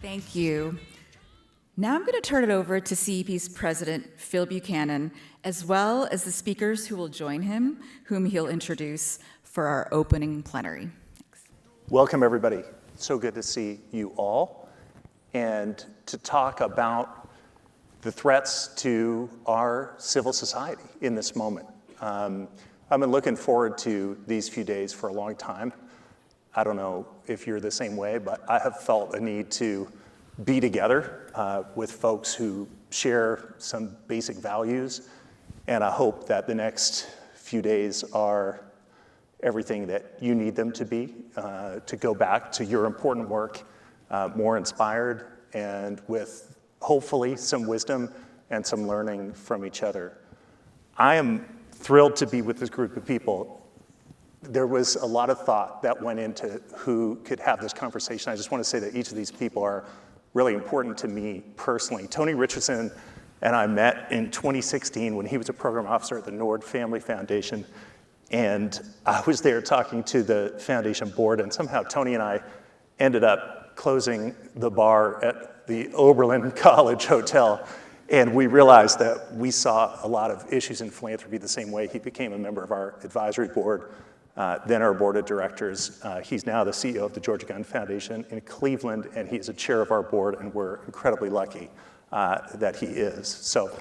Thank you. Now I'm going to turn it over to CEP's president, Phil Buchanan, as well as the speakers who will join him, whom he'll introduce for our opening plenary. Thanks. Welcome, everybody. So good to see you all and to talk about the threats to our civil society in this moment. I've been looking forward to these few days for a long time. I don't know if you're the same way, but I have felt a need to be together with folks who share some basic values, and I hope that the next few days are everything that you need them to be, to go back to your important work more inspired and with hopefully some wisdom and some learning from each other. I am thrilled to be with this group of people. There was a lot of thought that went into who could have this conversation. I just want to say that each of these people are really important to me personally. Tony Richardson and I met in 2016 when he was a program officer at the Nord Family Foundation. And I was there talking to the foundation board, and somehow Tony and I ended up closing the bar at the Oberlin College Hotel. And we realized that we saw a lot of issues in philanthropy the same way. He became a member of our advisory board, then our board of directors. He's now the CEO of the Georgia Gunn Foundation in Cleveland, and he's a chair of our board, and we're incredibly lucky that he is. So,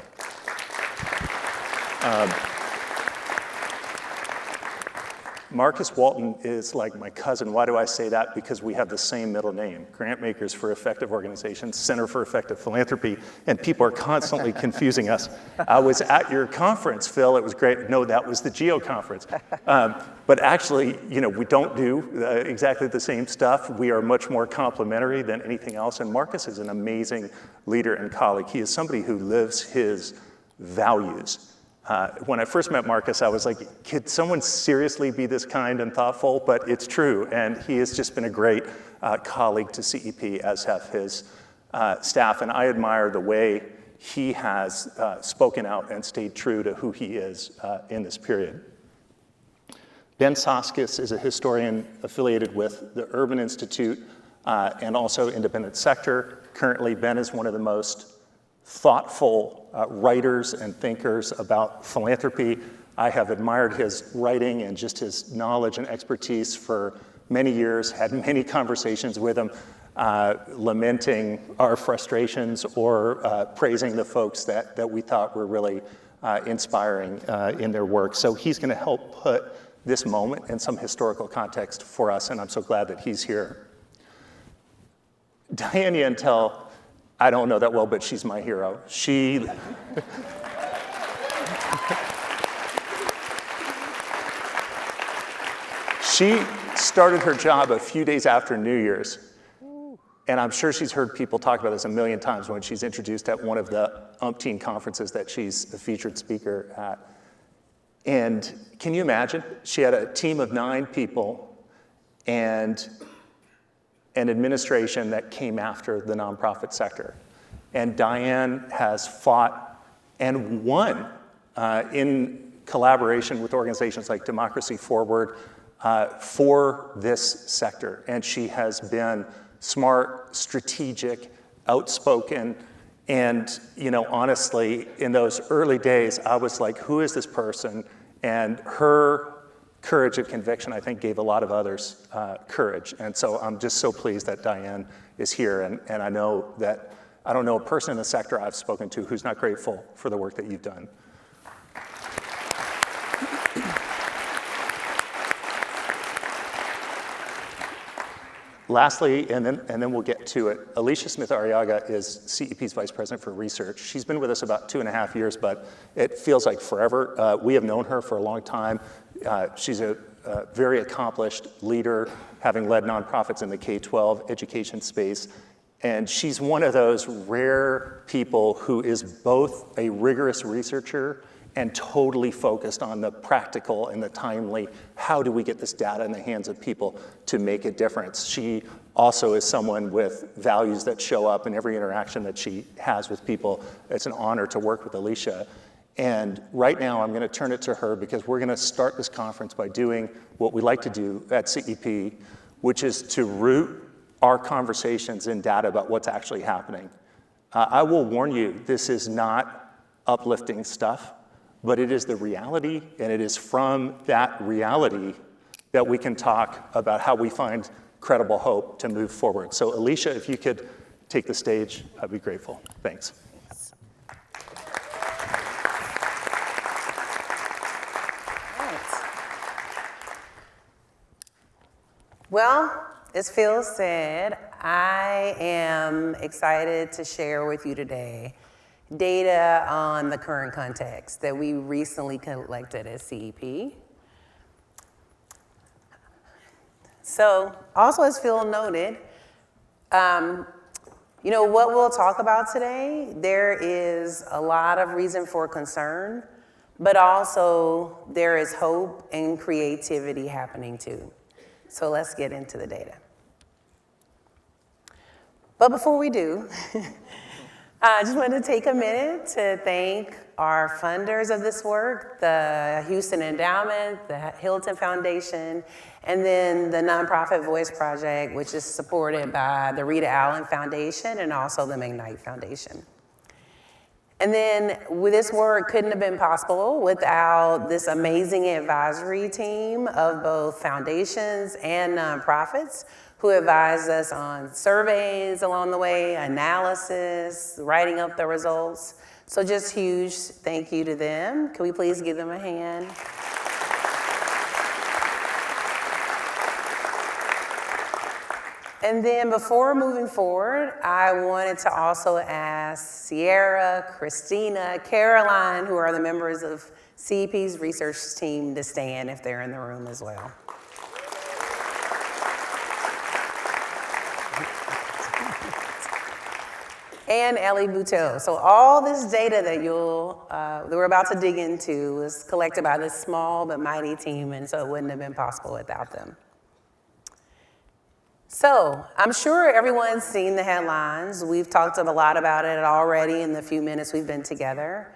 Marcus Walton is like my cousin. Why do I say that? Because we have the same middle name, Grantmakers for Effective Organizations, Center for Effective Philanthropy, and people are constantly confusing us. I was at your conference, Phil. It was great. No, that was the GEO conference. But actually, we don't do exactly the same stuff. We are much more complementary than anything else, and Marcus is an amazing leader and colleague. He is somebody who lives his values. When I first met Marcus, I was like, could someone seriously be this kind and thoughtful? But it's true, and he has just been a great colleague to CEP, as have his staff, and I admire the way he has spoken out and stayed true to who he is in this period. Ben Soskis is a historian affiliated with the Urban Institute and also Independent Sector. Currently, Ben is one of the most thoughtful writers and thinkers about philanthropy. I have admired his writing and just his knowledge and expertise for many years, had many conversations with him, lamenting our frustrations or praising the folks that we thought were really inspiring in their work. So he's going to help put this moment in some historical context for us, and I'm so glad that he's here. Diane Yantel, I don't know that well, but she's my hero. She started her job a few days after New Year's. And I'm sure she's heard people talk about this a million times when she's introduced at one of the umpteen conferences that she's a featured speaker at. And can you imagine? She had a team of 9 people and an administration that came after the nonprofit sector. And Diane has fought and won in collaboration with organizations like Democracy Forward for this sector. And she has been smart, strategic, outspoken, and honestly, in those early days, I was like, who is this person? And her courage and conviction, I think, gave a lot of others courage. And so I'm just so pleased that Diane is here. And I know that I don't know a person in the sector I've spoken to who's not grateful for the work that you've done. Lastly, and then we'll get to it, Alicia Smith-Arriaga is CEP's Vice President for Research. She's been with us about 2.5 years, but it feels like forever. We have known her for a long time. She's a very accomplished leader, having led nonprofits in the K-12 education space. And she's one of those rare people who is both a rigorous researcher and totally focused on the practical and the timely, how do we get this data in the hands of people to make a difference? She also is someone with values that show up in every interaction that she has with people. It's an honor to work with Alicia. And right now, I'm going to turn it to her because we're going to start this conference by doing what we like to do at CEP, which is to root our conversations and data about what's actually happening. I will warn you, this is not uplifting stuff, but it is the reality, and it is from that reality that we can talk about how we find credible hope to move forward. So Alicia, if you could take the stage, I'd be grateful. Thanks. Well, as Phil said, I am excited to share with you today data on the current context that we recently collected at CEP. So, also as Phil noted, what we'll talk about today, there is a lot of reason for concern, but also there is hope and creativity happening too. So let's get into the data. But before we do, I just wanted to take a minute to thank our funders of this work, the Houston Endowment, the Hilton Foundation, and then the nonprofit Voice Project, which is supported by the Rita Allen Foundation and also the McKnight Foundation. And then this work couldn't have been possible without this amazing advisory team of both foundations and nonprofits who advised us on surveys along the way, analysis, writing up the results. So just huge thank you to them. Can we please give them a hand? And then before moving forward, I wanted to also ask Sierra, Christina, Caroline, who are the members of CEP's research team, to stand if they're in the room as well. And Ellie Boutel. So all this data that we're about to dig into was collected by this small but mighty team, and so it wouldn't have been possible without them. So I'm sure everyone's seen the headlines. We've talked a lot about it already in the few minutes we've been together.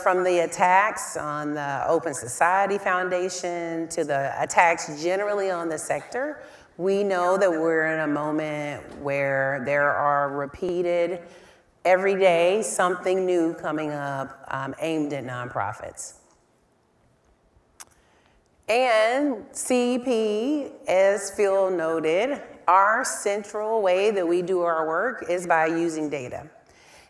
From the attacks on the Open Society Foundation to the attacks generally on the sector, we know that we're in a moment where there are repeated, every day, something new coming up aimed at nonprofits. And CEP, as Phil noted, our central way that we do our work is by using data.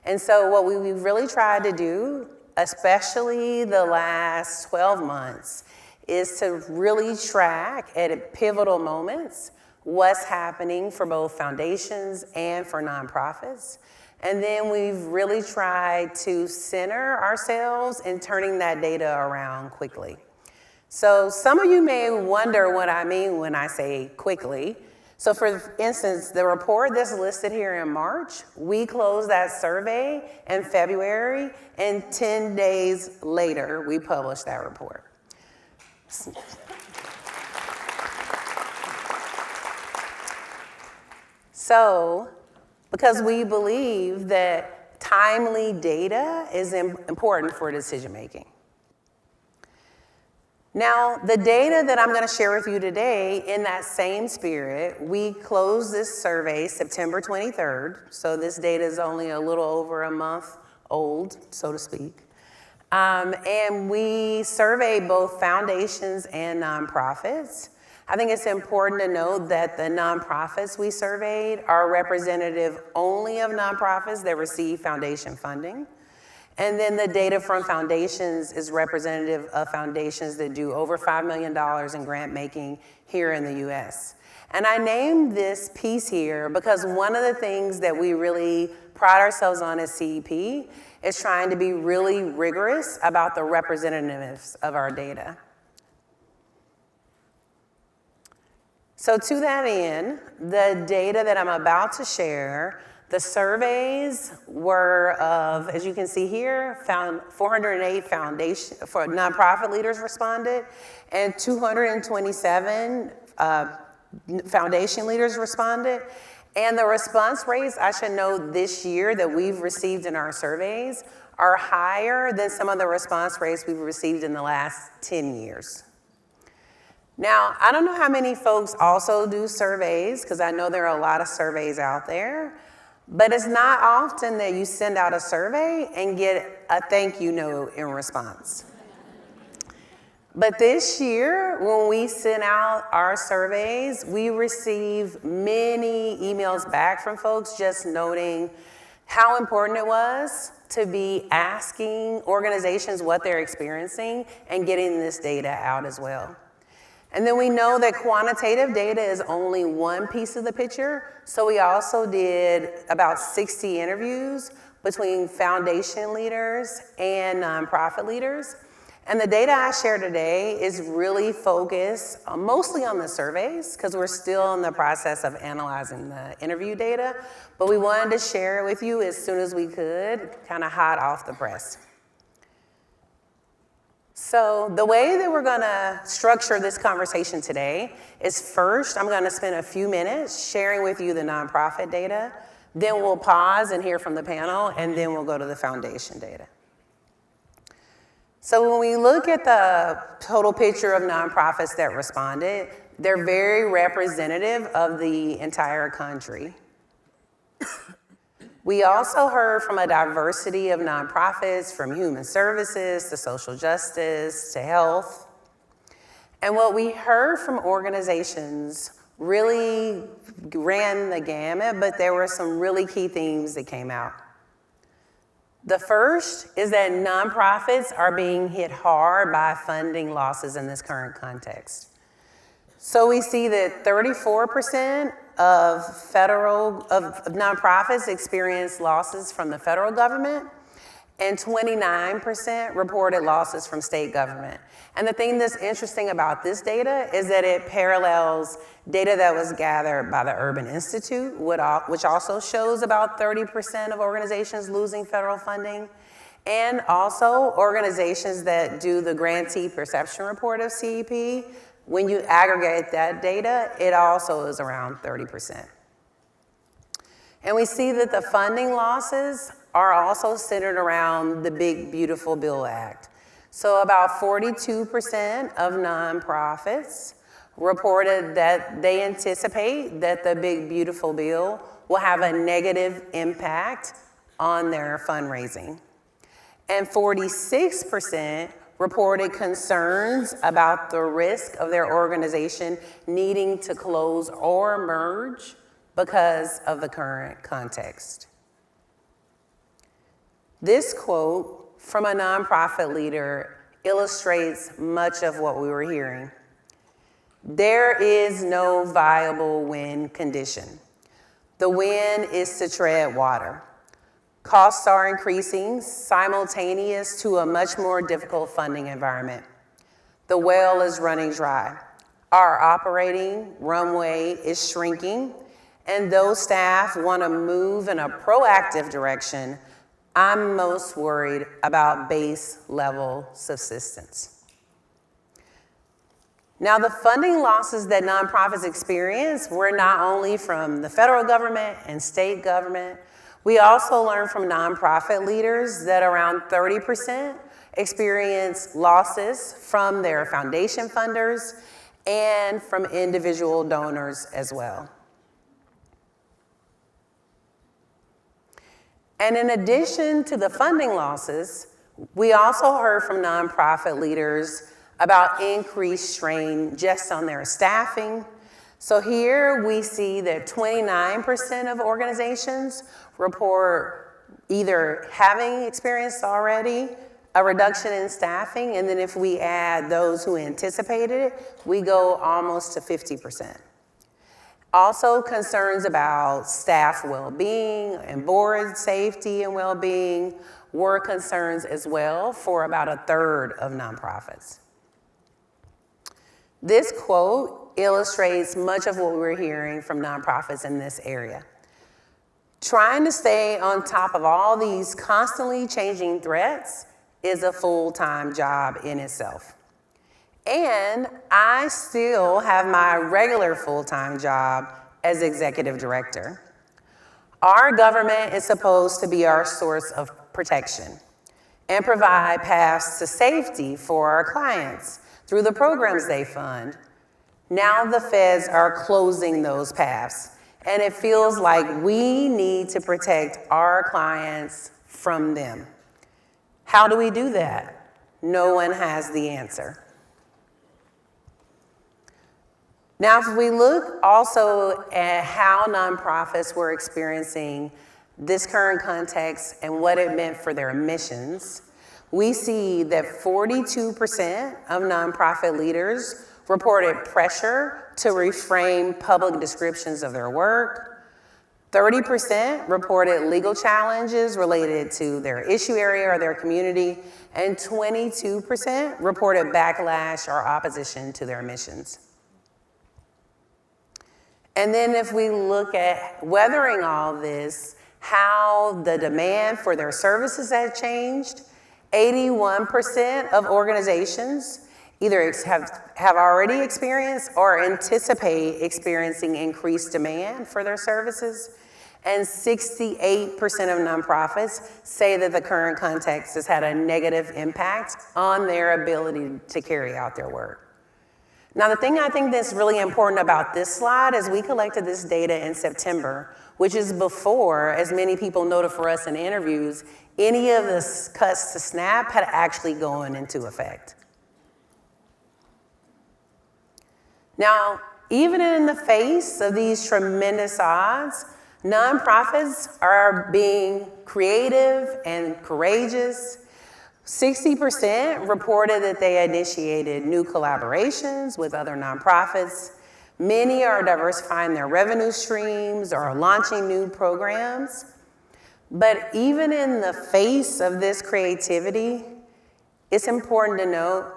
And so what we've really tried to do, especially the last 12 months, is to really track at pivotal moments what's happening for both foundations and for nonprofits. And then we've really tried to center ourselves in turning that data around quickly. So some of you may wonder what I mean when I say quickly. So for instance, the report that's listed here in March, we closed that survey in February, and 10 days later, we published that report. So, because we believe that timely data is important for decision making. Now, the data that I'm going to share with you today, in that same spirit, we closed this survey September 23rd, so this data is only a little over a month old, so to speak. And we surveyed both foundations and nonprofits. I think it's important to note that the nonprofits we surveyed are representative only of nonprofits that receive foundation funding. And then the data from foundations is representative of foundations that do over $5 million in grant making here in the US. And I named this piece here because one of the things that we really pride ourselves on at CEP is trying to be really rigorous about the representativeness of our data. So to that end, the data that I'm about to share, the surveys were of, as you can see here, 408 nonprofit leaders responded, and 227 foundation leaders responded. And the response rates, I should note, this year that we've received in our surveys are higher than some of the response rates we've received in the last 10 years. Now, I don't know how many folks also do surveys, because I know there are a lot of surveys out there, but it's not often that you send out a survey and get a thank you note in response. But this year, when we sent out our surveys, we received many emails back from folks just noting how important it was to be asking organizations what they're experiencing and getting this data out as well. And then we know that quantitative data is only one piece of the picture, so we also did about 60 interviews between foundation leaders and nonprofit leaders. And the data I share today is really focused mostly on the surveys, because we're still in the process of analyzing the interview data, but we wanted to share it with you as soon as we could, kind of hot off the press. So the way that we're gonna structure this conversation today is, first, I'm gonna spend a few minutes sharing with you the nonprofit data, then we'll pause and hear from the panel, and then we'll go to the foundation data. So when we look at the total picture of nonprofits that responded, they're very representative of the entire country. We also heard from a diversity of nonprofits, from human services to social justice to health. And what we heard from organizations really ran the gamut, but there were some really key themes that came out. The first is that nonprofits are being hit hard by funding losses in this current context. So we see that 34% of nonprofits experience losses from the federal government, and 29% reported losses from state government. And the thing that's interesting about this data is that it parallels data that was gathered by the Urban Institute, which also shows about 30% of organizations losing federal funding, and also organizations that do the grantee perception report of CEP. When you aggregate that data, it also is around 30%. And we see that the funding losses are also centered around the Big Beautiful Bill Act. So about 42% of nonprofits reported that they anticipate that the Big Beautiful Bill will have a negative impact on their fundraising. And 46% reported concerns about the risk of their organization needing to close or merge because of the current context. This quote from a nonprofit leader illustrates much of what we were hearing. There is no viable win condition. The win is to tread water. Costs are increasing simultaneous to a much more difficult funding environment. The well is running dry. Our operating runway is shrinking, and those staff want to move in a proactive direction. I'm most worried about base level subsistence. Now, the funding losses that nonprofits experience were not only from the federal government and state government. We also learned from nonprofit leaders that around 30% experience losses from their foundation funders and from individual donors as well. And in addition to the funding losses, we also heard from nonprofit leaders about increased strain just on their staffing. So here we see that 29% of organizations report either having experienced already a reduction in staffing, and then if we add those who anticipated it, we go almost to 50%. Also, concerns about staff well-being and board safety and well-being were concerns as well for about a third of nonprofits. This quote illustrates much of what we're hearing from nonprofits in this area. Trying to stay on top of all these constantly changing threats is a full-time job in itself. And I still have my regular full-time job as executive director. Our government is supposed to be our source of protection and provide paths to safety for our clients through the programs they fund. Now the feds are closing those paths, and it feels like we need to protect our clients from them. How do we do that? No one has the answer. Now, if we look also at how nonprofits were experiencing this current context and what it meant for their missions, we see that 42% of nonprofit leaders reported pressure to reframe public descriptions of their work. 30% reported legal challenges related to their issue area or their community, and 22% reported backlash or opposition to their missions. And then if we look at weathering all this, how the demand for their services has changed, 81% of organizations either have already experienced or anticipate experiencing increased demand for their services. And 68% of nonprofits say that the current context has had a negative impact on their ability to carry out their work. Now, the thing I think that's really important about this slide is we collected this data in September, which is before, as many people noted for us in interviews, any of the cuts to SNAP had actually gone into effect. Now, even in the face of these tremendous odds, nonprofits are being creative and courageous. 60% reported that they initiated new collaborations with other nonprofits. Many are diversifying their revenue streams or launching new programs. But even in the face of this creativity, it's important to note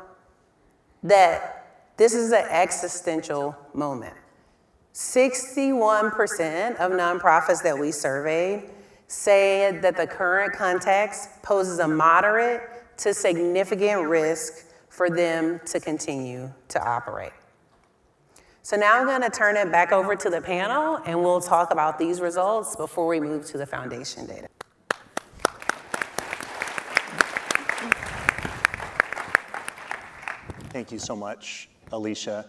that this is an existential moment. 61% of nonprofits that we surveyed say that the current context poses a moderate to significant risk for them to continue to operate. So now I'm going to turn it back over to the panel, and we'll talk about these results before we move to the foundation data. Thank you so much, Alicia.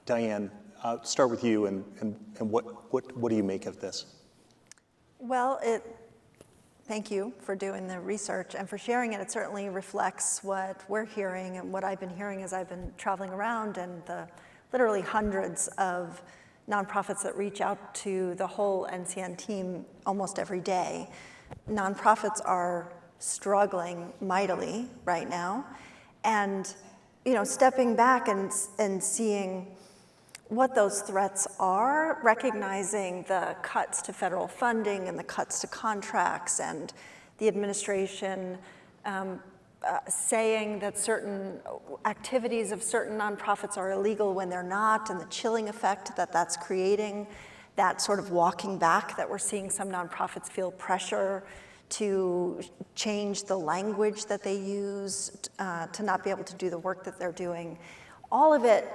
Diane, I'll start with you, and what do you make of this? Well, thank you for doing the research and for sharing it. It certainly reflects what we're hearing and what I've been hearing as I've been traveling around, and the literally hundreds of nonprofits that reach out to the whole NCN team almost every day. Nonprofits are struggling mightily right now, and stepping back and seeing what those threats are, recognizing the cuts to federal funding and the cuts to contracts, and the administration saying that certain activities of certain nonprofits are illegal when they're not, and the chilling effect that that's creating, that sort of walking back that we're seeing some nonprofits feel pressure to change the language that they use to not be able to do the work that they're doing. All of it,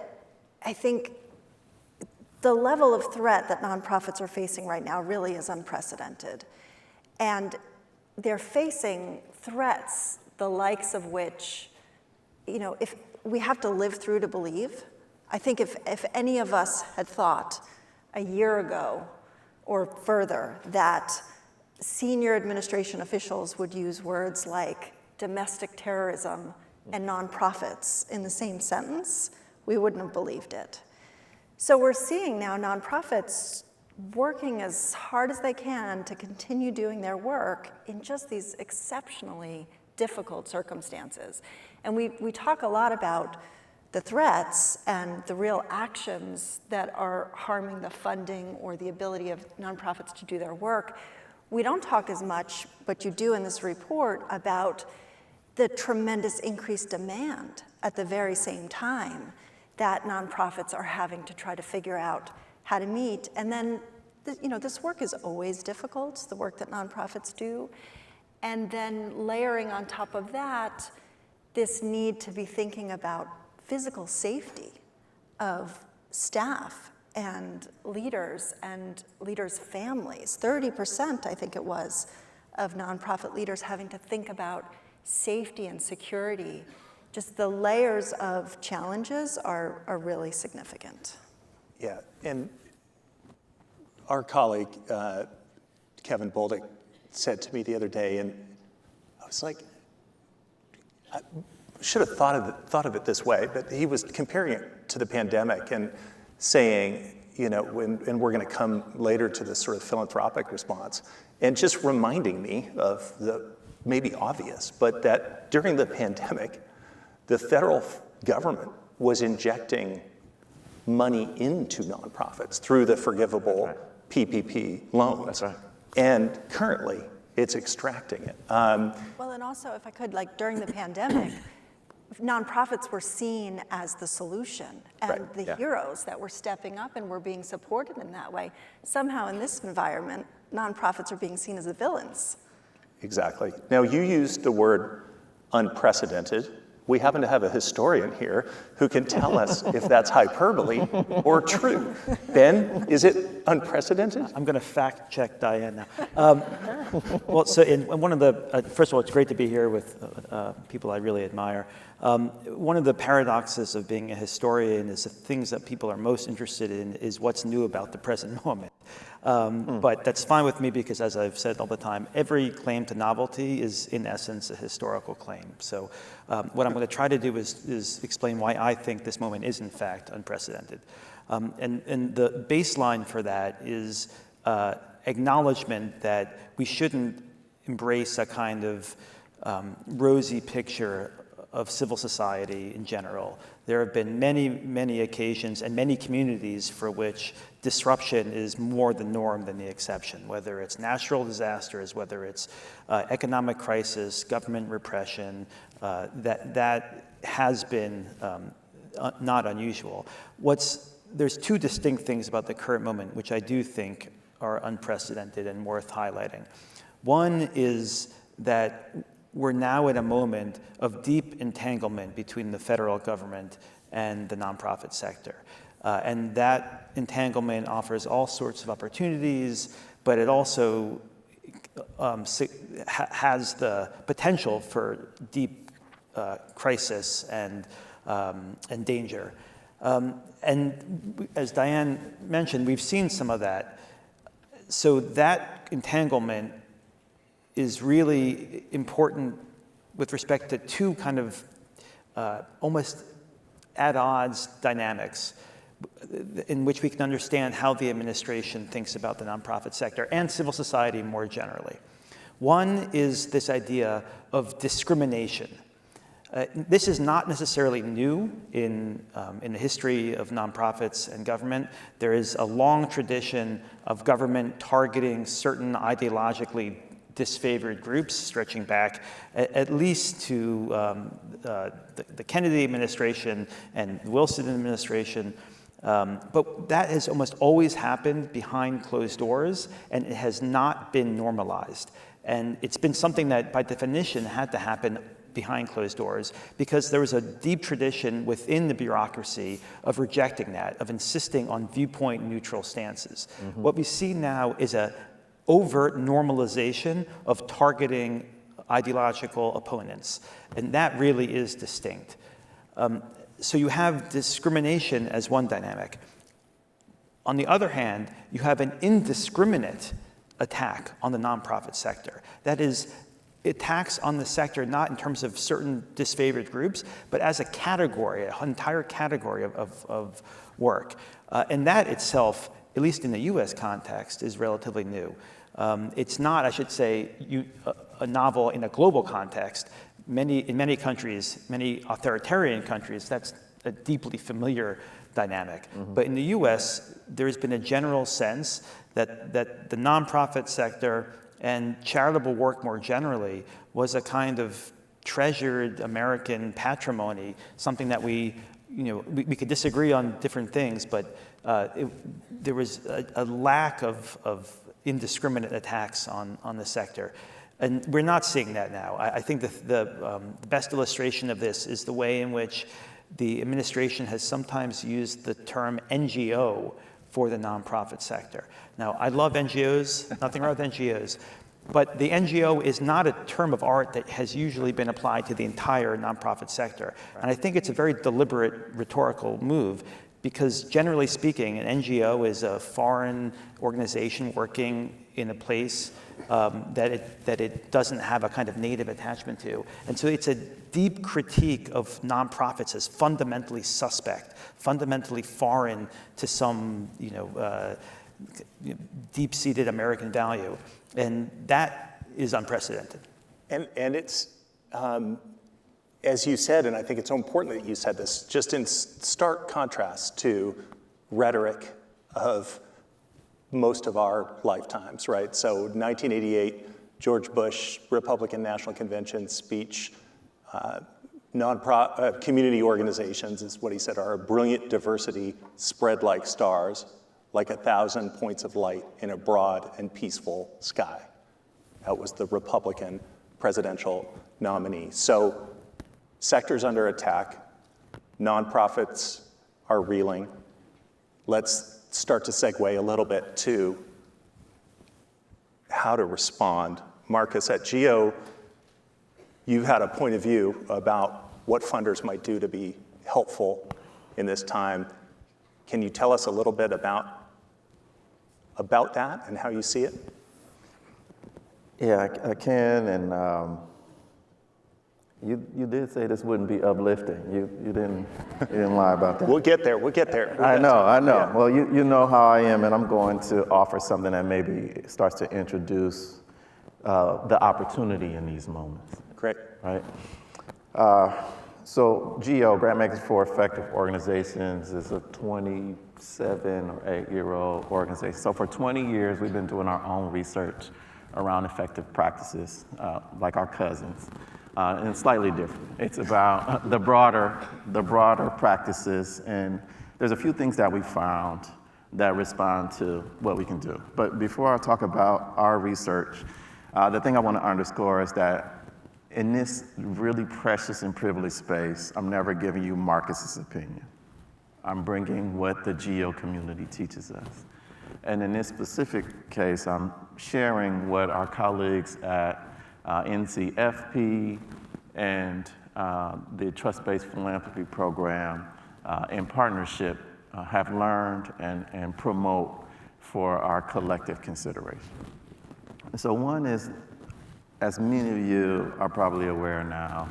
I think, the level of threat that nonprofits are facing right now really is unprecedented. And they're facing threats, the likes of which, if we have to live through to believe. I think if any of us had thought a year ago or further that senior administration officials would use words like domestic terrorism and nonprofits in the same sentence, we wouldn't have believed it. So we're seeing now nonprofits working as hard as they can to continue doing their work in just these exceptionally difficult circumstances. And we talk a lot about the threats and the real actions that are harming the funding or the ability of nonprofits to do their work. We don't talk as much, but you do in this report, about the tremendous increased demand at the very same time that nonprofits are having to try to figure out how to meet. And then, this work is always difficult, the work that nonprofits do. And then layering on top of that, this need to be thinking about physical safety of staff and leaders families. 30%, I think it was, of nonprofit leaders having to think about safety and security just the layers of challenges are really significant. Yeah, and our colleague, Kevin Boldick, said to me the other day, and I was like, I should have thought of it this way, but he was comparing it to the pandemic and saying, and we're going to come later to this sort of philanthropic response, and just reminding me of the maybe obvious, but that during the pandemic, the federal government was injecting money into nonprofits through the forgivable PPP loans. That's right. And currently, it's extracting it. Well, and also, if I could, during the pandemic, nonprofits were seen as the solution and the heroes that were stepping up and were being supported in that way. Somehow, in this environment, nonprofits are being seen as the villains. Exactly. Now, you used the word unprecedented. We happen to have a historian here who can tell us if that's hyperbole or true. Ben, is it unprecedented? I'm going to fact check Diane now. Well, so in one of the, first of all, it's great to be here with people I really admire. One of the paradoxes of being a historian is the things that people are most interested in is what's new about the present moment. But that's fine with me because, as I've said all the time, every claim to novelty is, in essence, a historical claim. So what I'm going to try to do is explain why I think this moment is, in fact, unprecedented. And the baseline for that is acknowledgement that we shouldn't embrace a kind of rosy picture of civil society in general. There have been many, many occasions and many communities for which disruption is more the norm than the exception, whether it's natural disasters, whether it's economic crisis, government repression, that has been not unusual. There's two distinct things about the current moment which I do think are unprecedented and worth highlighting. One is that we're now at a moment of deep entanglement between the federal government and the nonprofit sector. And that entanglement offers all sorts of opportunities, but it also has the potential for deep crisis and danger. And as Diane mentioned, we've seen some of that. So that entanglement is really important with respect to two kind of almost at odds dynamics in which we can understand how the administration thinks about the nonprofit sector and civil society more generally. One is this idea of discrimination. This is not necessarily new in the history of nonprofits and government. There is a long tradition of government targeting certain ideologically disfavored groups, stretching back at least to the Kennedy administration and the Wilson administration. But that has almost always happened behind closed doors, and it has not been normalized. And it's been something that, by definition, had to happen behind closed doors because there was a deep tradition within the bureaucracy of rejecting that, of insisting on viewpoint neutral stances. Mm-hmm. What we see now is a overt normalization of targeting ideological opponents, and that really is distinct. So you have discrimination as one dynamic. On the other hand, you have an indiscriminate attack on the nonprofit sector. That is, attacks on the sector not in terms of certain disfavored groups, but as a category, an entire category of work. And that itself, at least in the US context, is relatively new. It's not, I should say, a novel in a global context. In many countries, many authoritarian countries, that's a deeply familiar dynamic. Mm-hmm. But in the US, there's been a general sense that the nonprofit sector and charitable work more generally was a kind of treasured American patrimony, something that we could disagree on different things, but there was a lack of indiscriminate attacks on the sector. And we're not seeing that now. I think the best illustration of this is the way in which the administration has sometimes used the term NGO for the nonprofit sector. Now, I love NGOs, nothing wrong with NGOs, But the NGO is not a term of art that has usually been applied to the entire nonprofit sector. And I think it's a very deliberate rhetorical move, because generally speaking, an NGO is a foreign organization working in a place that it doesn't have a kind of native attachment to. And so it's a deep critique of nonprofits as fundamentally suspect, fundamentally foreign to some deep-seated American value. And that is unprecedented. And it's, as you said, and I think it's so important that you said this, just in stark contrast to rhetoric of most of our lifetimes, right? So 1988, George Bush, Republican National Convention speech, community organizations is what he said are a brilliant diversity spread like stars, like 1,000 points of light in a broad and peaceful sky. That was the Republican presidential nominee. So sectors under attack, nonprofits are reeling. Let's start to segue a little bit to how to respond. Marcus, at GEO, you've had a point of view about what funders might do to be helpful in this time. Can you tell us a little bit about that and how you see it? Yeah, I can, and you did say this wouldn't be uplifting. You didn't lie about that. We'll get there. I know. Yeah. Well, you know how I am, and I'm going to offer something that maybe starts to introduce the opportunity in these moments. Great. Right? So GEO, Grantmakers for Effective Organizations, is a 27 or 8-year-old organization. So for 20 years, we've been doing our own research around effective practices, like our cousins, and slightly different. It's about the broader practices, and there's a few things that we found that respond to what we can do. But before I talk about our research, the thing I want to underscore is that in this really precious and privileged space, I'm never giving you Marcus's opinion. I'm bringing what the GEO community teaches us. And in this specific case, I'm sharing what our colleagues at NCFP and the Trust-Based Philanthropy Program in partnership have learned and promote for our collective consideration. So one is, as many of you are probably aware now,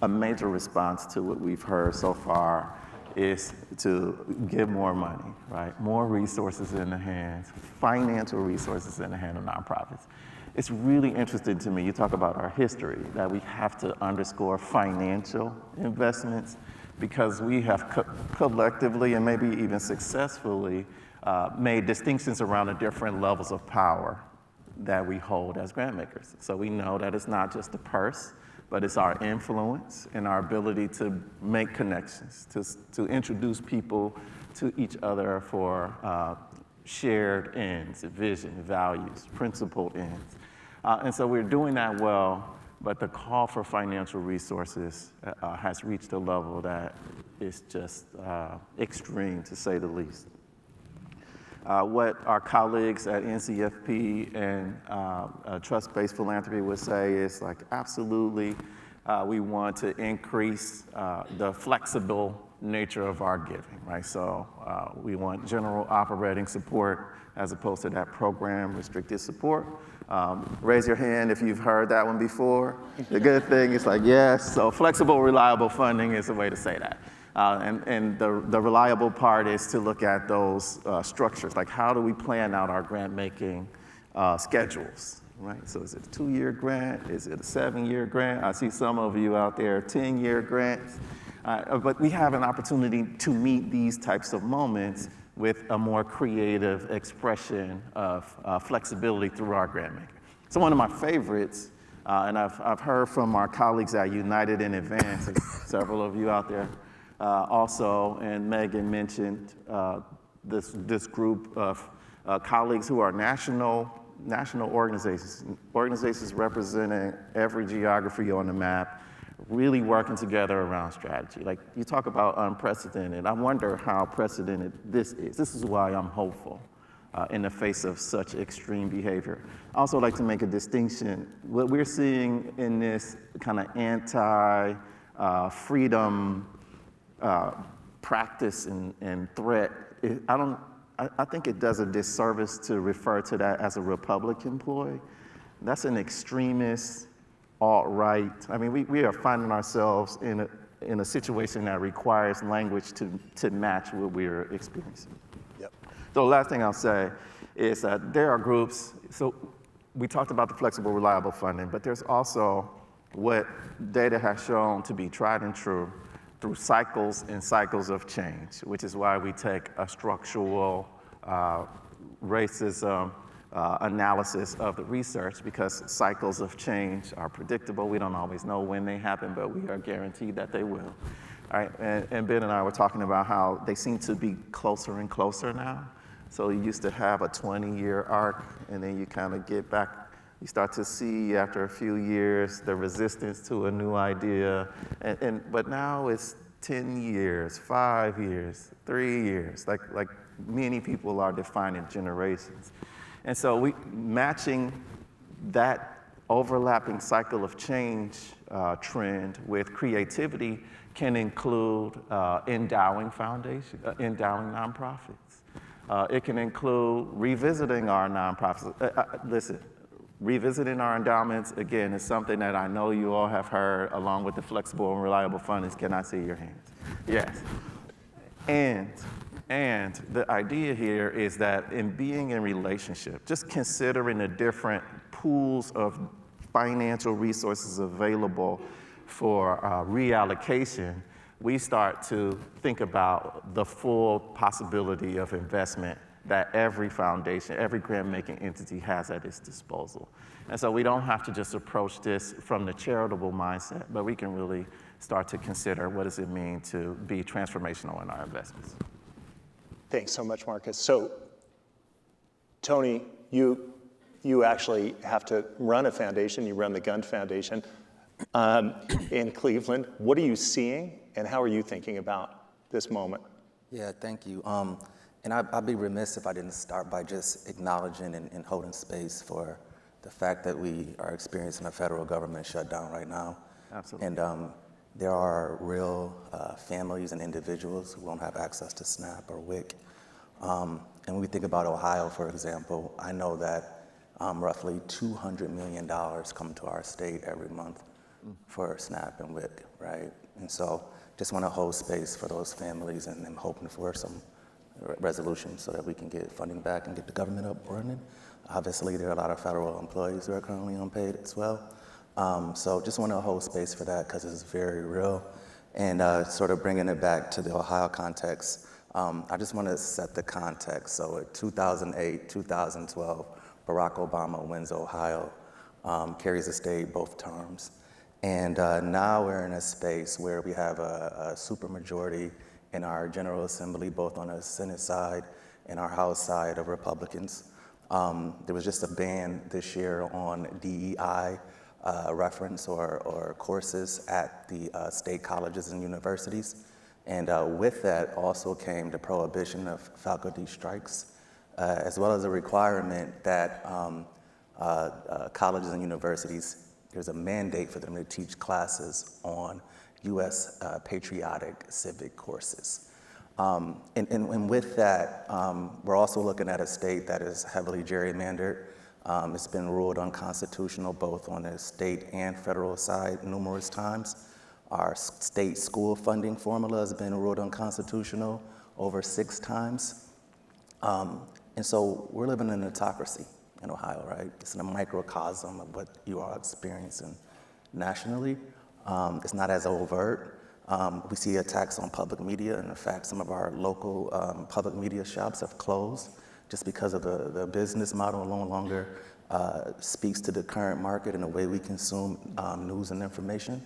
a major response to what we've heard so far is to give more money, right? More resources in the hands, financial resources in the hands of nonprofits. It's really interesting to me, you talk about our history, that we have to underscore financial investments because we have collectively and maybe even successfully made distinctions around the different levels of power that we hold as grant makers. So we know that it's not just the purse, but it's our influence and our ability to make connections, to introduce people to each other for shared ends, vision, values, principled ends. And so we're doing that well, but the call for financial resources has reached a level that is just extreme, to say the least. What our colleagues at NCFP and Trust-Based Philanthropy would say is like, absolutely, we want to increase the flexible nature of our giving, right? So we want general operating support as opposed to that program restricted support. Raise your hand if you've heard that one before. The good thing is like, yes, so flexible, reliable funding is a way to say that. And the reliable part is to look at those structures, like how do we plan out our grant making schedules, right? So is it a 2-year grant? Is it a 7-year grant? I see some of you out there, 10-year grants. But we have an opportunity to meet these types of moments with a more creative expression of flexibility through our grant making. So one of my favorites, and I've heard from our colleagues at United in Advance, several of you out there, also, and Megan mentioned this group of colleagues who are national organizations representing every geography on the map, really working together around strategy. Like you talk about unprecedented, I wonder how precedented this is. This is why I'm hopeful in the face of such extreme behavior. I also like to make a distinction. What we're seeing in this kind of anti-freedom practice and threat, I think it does a disservice to refer to that as a Republican ploy. That's an extremist, alt-right. I mean, we are finding ourselves in a situation that requires language to match what we're experiencing. Yep. The last thing I'll say is that there are groups, so we talked about the flexible, reliable funding, but there's also what data has shown to be tried and true through cycles and cycles of change, which is why we take a structural racism analysis of the research, because cycles of change are predictable. We don't always know when they happen, but we are guaranteed that they will. All right, and Ben and I were talking about how they seem to be closer and closer now. So you used to have a 20-year arc, and then you kind of get back, you start to see after a few years the resistance to a new idea, but now it's 10 years, 5 years, 3 years, like many people are defining generations. And so matching that overlapping cycle of change trend with creativity can include endowing nonprofits. It can include revisiting our nonprofits. Listen, revisiting our endowments, again, is something that I know you all have heard, along with the flexible and reliable funding. Can I see your hands? Yes. And the idea here is that in being in relationship, just considering the different pools of financial resources available for reallocation, we start to think about the full possibility of investment that every foundation, every grant-making entity has at its disposal. And so we don't have to just approach this from the charitable mindset, but we can really start to consider what does it mean to be transformational in our investments. Thanks so much, Marcus. So, Tony, you actually have to run a foundation. You run the Gun Foundation in Cleveland. What are you seeing, and how are you thinking about this moment? Yeah, thank you. And I'd be remiss if I didn't start by just acknowledging and holding space for the fact that we are experiencing a federal government shutdown right now. Absolutely. And there are real families and individuals who won't have access to SNAP or WIC. And when we think about Ohio, for example, I know that roughly $200 million come to our state every month for SNAP and WIC, right? And so just want to hold space for those families, and I'm hoping for some resolution so that we can get funding back and get the government up running. Obviously, there are a lot of federal employees who are currently unpaid as well. So just want to hold space for that because it's very real. And sort of bringing it back to the Ohio context, I just want to set the context. So in 2008, 2012, Barack Obama wins Ohio, carries the state both terms. And now we're in a space where we have a supermajority in our General Assembly, both on the Senate side and our House side of Republicans. There was just a ban this year on DEI reference or courses at the state colleges and universities. And with that also came the prohibition of faculty strikes, as well as a requirement that colleges and universities, there's a mandate for them to teach classes on U.S. patriotic civic courses. And with that, we're also looking at a state that is heavily gerrymandered. It's been ruled unconstitutional both on the state and federal side numerous times. Our state school funding formula has been ruled unconstitutional over 6 times. And so we're living in an autocracy in Ohio, right? It's in a microcosm of what you are experiencing nationally. It's not as overt. We see attacks on public media, and in fact, some of our local public media shops have closed just because of the business model no longer speaks to the current market and the way we consume news and information.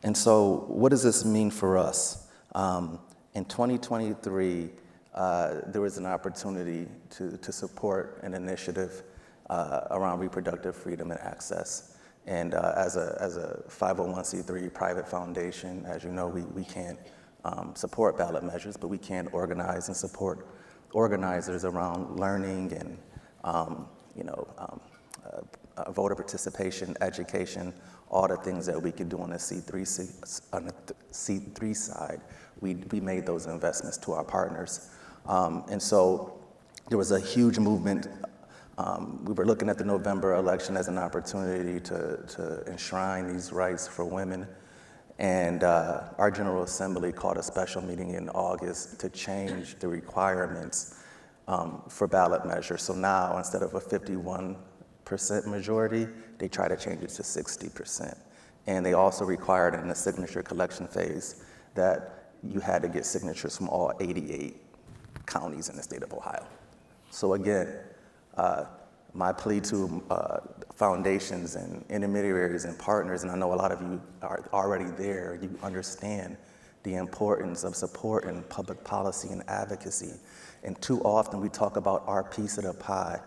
And so what does this mean for us? In 2023, there was an opportunity to support an initiative around reproductive freedom and access. And as a 501c3 private foundation, as you know, we can't support ballot measures, but we can organize and support organizers around learning and voter participation, education, all the things that we could do on the C3 side. We made those investments to our partners. And so there was a huge movement. We were looking at the November election as an opportunity to enshrine these rights for women. And our General Assembly called a special meeting in August to change the requirements for ballot measures. So now, instead of a 51% majority, they try to change it to 60%. And they also required in the signature collection phase that you had to get signatures from all 88 counties in the state of Ohio. So again, my plea to foundations and intermediaries and partners, and I know a lot of you are already there, you understand the importance of supporting public policy and advocacy. And too often we talk about our piece of the pie.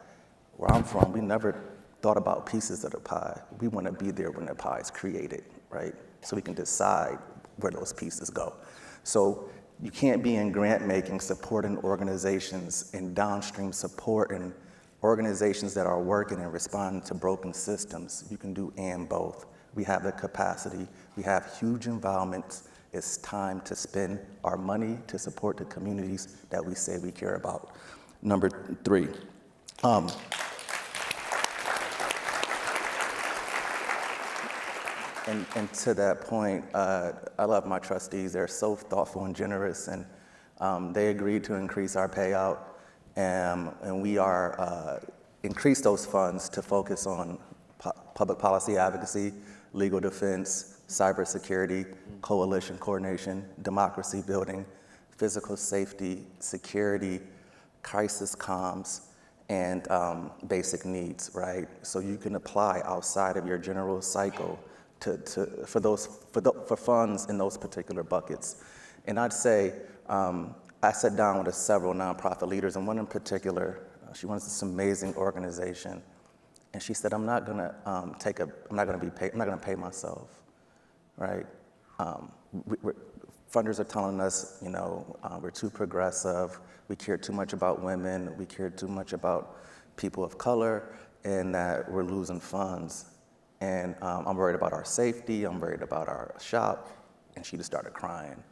Where I'm from, we never thought about pieces of the pie. We want to be there when the pie is created, right? So we can decide where those pieces go. So you can't be in grant making, supporting organizations, and downstream supporting organizations that are working and responding to broken systems. You can do and both. We have the capacity. We have huge endowments. It's time to spend our money to support the communities that we say we care about. Number 3. And to that point, I love my trustees. They're so thoughtful and generous, and they agreed to increase our payout, and we are increase those funds to focus on public policy advocacy, legal defense, cybersecurity, coalition coordination, democracy building, physical safety, security, crisis comms, and basic needs, right? So you can apply outside of your general cycle for funds in those particular buckets. And I'd say, I sat down with several nonprofit leaders, and one in particular, she runs this amazing organization, and she said, I'm not gonna pay myself, right? Funders are telling us, we're too progressive, we care too much about women, we care too much about people of color, and that we're losing funds. And I'm worried about our safety, I'm worried about our shop, and she just started crying.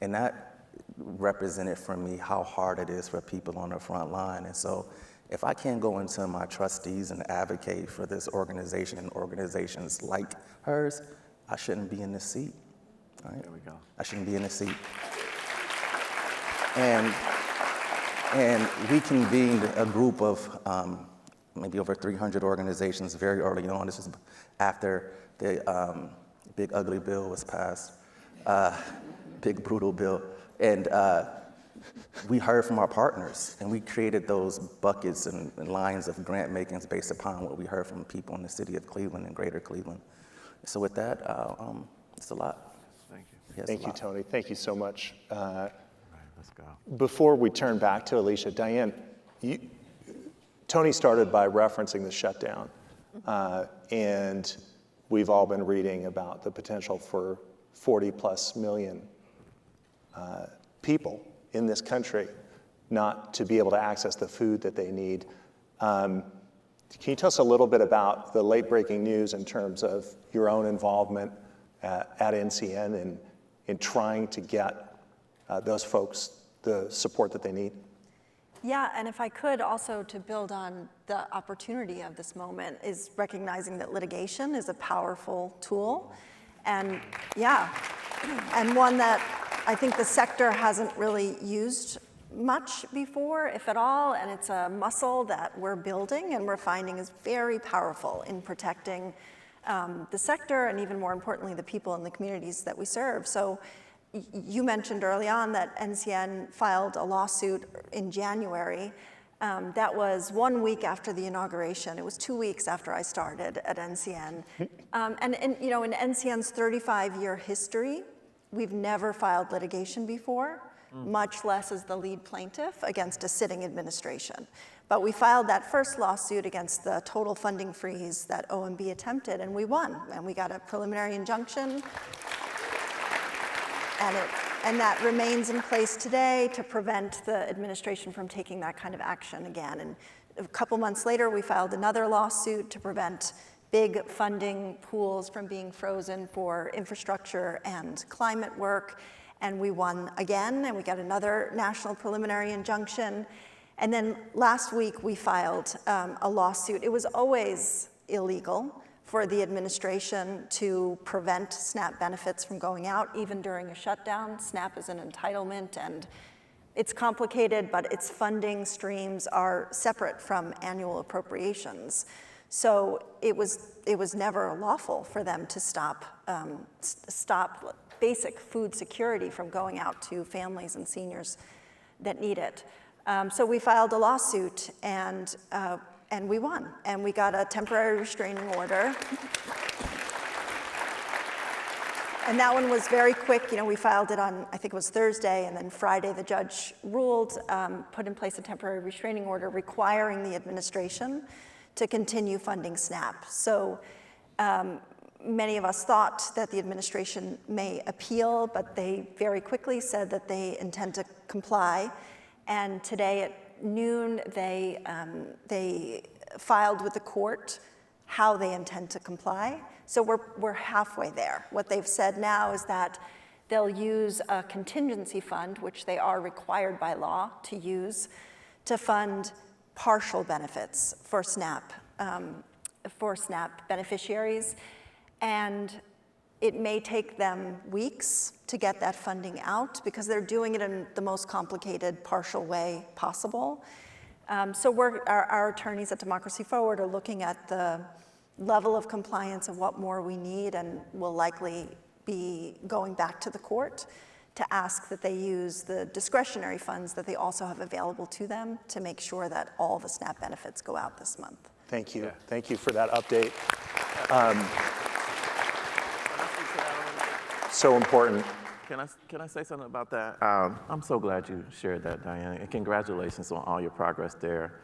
And that represented for me how hard it is for people on the front line. And so if I can't go into my trustees and advocate for this organization and organizations like hers, I shouldn't be in this seat, right? There we go. I shouldn't be in this seat. And we convened a group of maybe over 300 organizations very early on. This was after the big ugly bill was passed, big brutal bill. And we heard from our partners, and we created those buckets and lines of grant makings based upon what we heard from people in the city of Cleveland and greater Cleveland. So with that, it's a lot. Thank you. Yes, Thank you, Tony. Thank you so much. All right, let's go. Before we turn back to Alicia, Diane, Tony started by referencing the shutdown, and we've all been reading about the potential for 40+ million people in this country not to be able to access the food that they need. Can you tell us a little bit about the late breaking news in terms of your own involvement at NCN in trying to get those folks the support that they need? Yeah, and if I could also to build on the opportunity of this moment is recognizing that litigation is a powerful tool, and and one that I think the sector hasn't really used much before, if at all, and it's a muscle that we're building and we're finding is very powerful in protecting the sector and even more importantly, the people in the communities that we serve. So you mentioned early on that NCN filed a lawsuit in January. That was 1 week after the inauguration. It was 2 weeks after I started at NCN. And in NCN's 35-year history, we've never filed litigation before, much less as the lead plaintiff against a sitting administration. But we filed that first lawsuit against the total funding freeze that OMB attempted, and we won. And we got a preliminary injunction. And And that remains in place today to prevent the administration from taking that kind of action again. And a couple months later, we filed another lawsuit to prevent big funding pools from being frozen for infrastructure and climate work. And we won again, and we got another national preliminary injunction. And then last week, we filed a lawsuit. It was always illegal for the administration to prevent SNAP benefits from going out, even during a shutdown. SNAP is an entitlement, and it's complicated, but its funding streams are separate from annual appropriations. So it was never lawful for them to stop basic food security from going out to families and seniors that need it. So we filed a lawsuit, and we won, and we got a temporary restraining order. And that one was very quick. You know, we filed it on, I think it was Thursday, and then Friday the judge ruled, put in place a temporary restraining order requiring the administration to continue funding SNAP. So many of us thought that the administration may appeal, but they very quickly said that they intend to comply. And today at noon, they filed with the court how they intend to comply. So we're halfway there. What they've said now is that they'll use a contingency fund, which they are required by law to use, to fund partial benefits for SNAP beneficiaries. And it may take them weeks to get that funding out because they're doing it in the most complicated, partial way possible. So our attorneys at Democracy Forward are looking at the level of compliance and what more we need, and will likely be going back to the court to ask that they use the discretionary funds that they also have available to them to make sure that all the SNAP benefits go out this month. Thank you. Thank you for that update. So important. Can I say something about that? I'm so glad you shared that, Diane, and congratulations on all your progress there.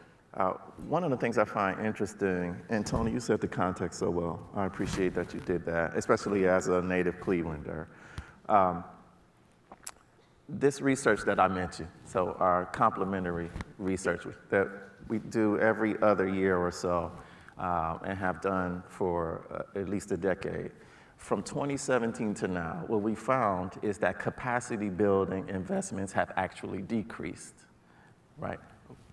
One of the things I find interesting, and Tony, you set the context so well. I appreciate that you did that, especially as a native Clevelander. This research that I mentioned, so our complementary research that we do every other year or so, and have done for at least a decade. From 2017 to now, what we found is that capacity building investments have actually decreased, right?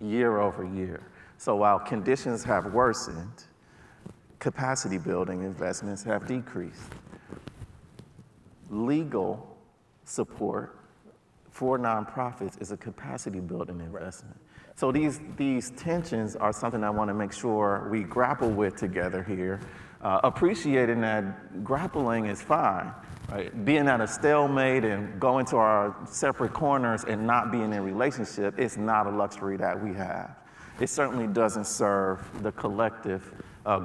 Year over year. So while conditions have worsened, capacity building investments have decreased. Legal support for nonprofits is a capacity building investment. So these tensions are something I want to make sure we grapple with together here, appreciating that grappling is fine, right? Being at a stalemate and going to our separate corners and not being in relationship is not a luxury that we have. It certainly doesn't serve the collective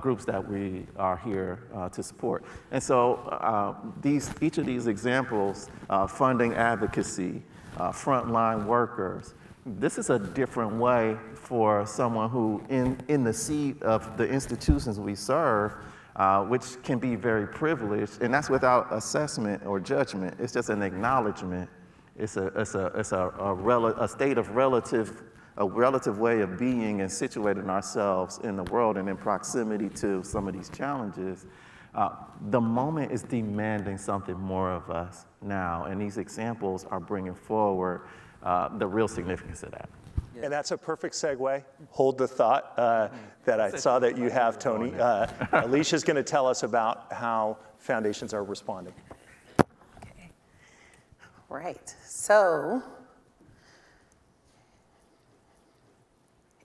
groups that we are here to support. And so each of these examples, funding advocacy, frontline workers, this is a different way for someone who, in the seat of the institutions we serve, which can be very privileged, and that's without assessment or judgment. It's just an acknowledgement. It's a state of a relative way of being and situating ourselves in the world and in proximity to some of these challenges. The moment is demanding something more of us now, and these examples are bringing forward the real significance of that. And that's a perfect segue. Hold the thought that I saw that you have, Tony. Alicia's going to tell us about how foundations are responding. Okay. Right. So,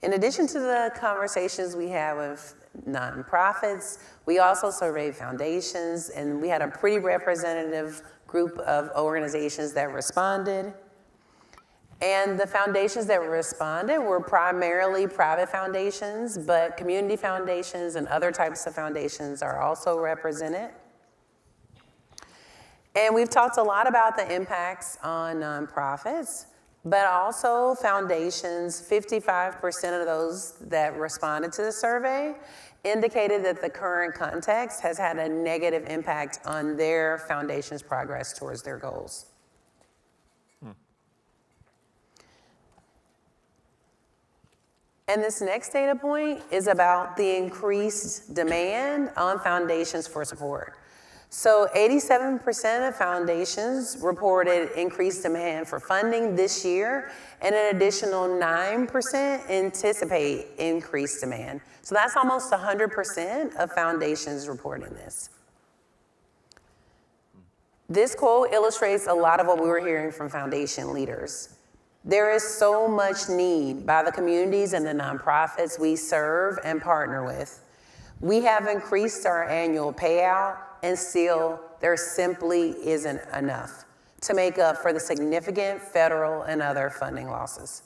in addition to the conversations we have with nonprofits, we also surveyed foundations, and we had a pretty representative group of organizations that responded. And the foundations that responded were primarily private foundations, but community foundations and other types of foundations are also represented. And we've talked a lot about the impacts on nonprofits, but also foundations. 55% of those that responded to the survey indicated that the current context has had a negative impact on their foundation's progress towards their goals. And this next data point is about the increased demand on foundations for support. So 87% of foundations reported increased demand for funding this year, and an additional 9% anticipate increased demand. So that's almost 100% of foundations reporting this. This quote illustrates a lot of what we were hearing from foundation leaders. There is so much need by the communities and the nonprofits we serve and partner with. We have increased our annual payout, and still there simply isn't enough to make up for the significant federal and other funding losses.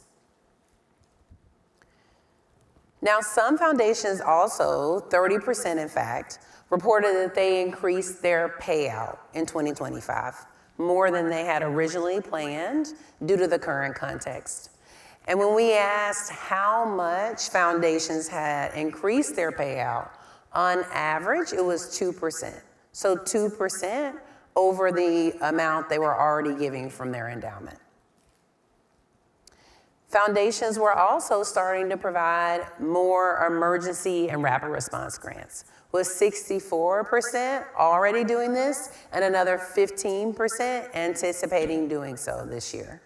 Now, some foundations also, 30% in fact, reported that they increased their payout in 2025, more than they had originally planned due to the current context. And when we asked how much foundations had increased their payout, on average, it was 2%. So 2% over the amount they were already giving from their endowment. Foundations were also starting to provide more emergency and rapid response grants, with 64% already doing this and another 15% anticipating doing so this year.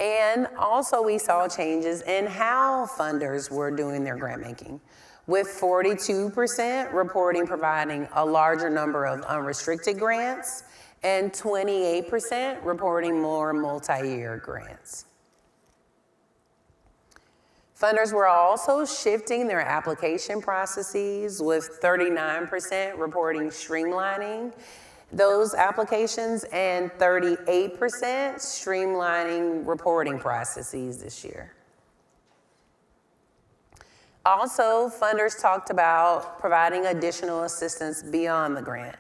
And also we saw changes in how funders were doing their grant making, with 42% reporting providing a larger number of unrestricted grants and 28% reporting more multi-year grants. Funders were also shifting their application processes, with 39% reporting streamlining those applications and 38% streamlining reporting processes this year. Also, funders talked about providing additional assistance beyond the grant,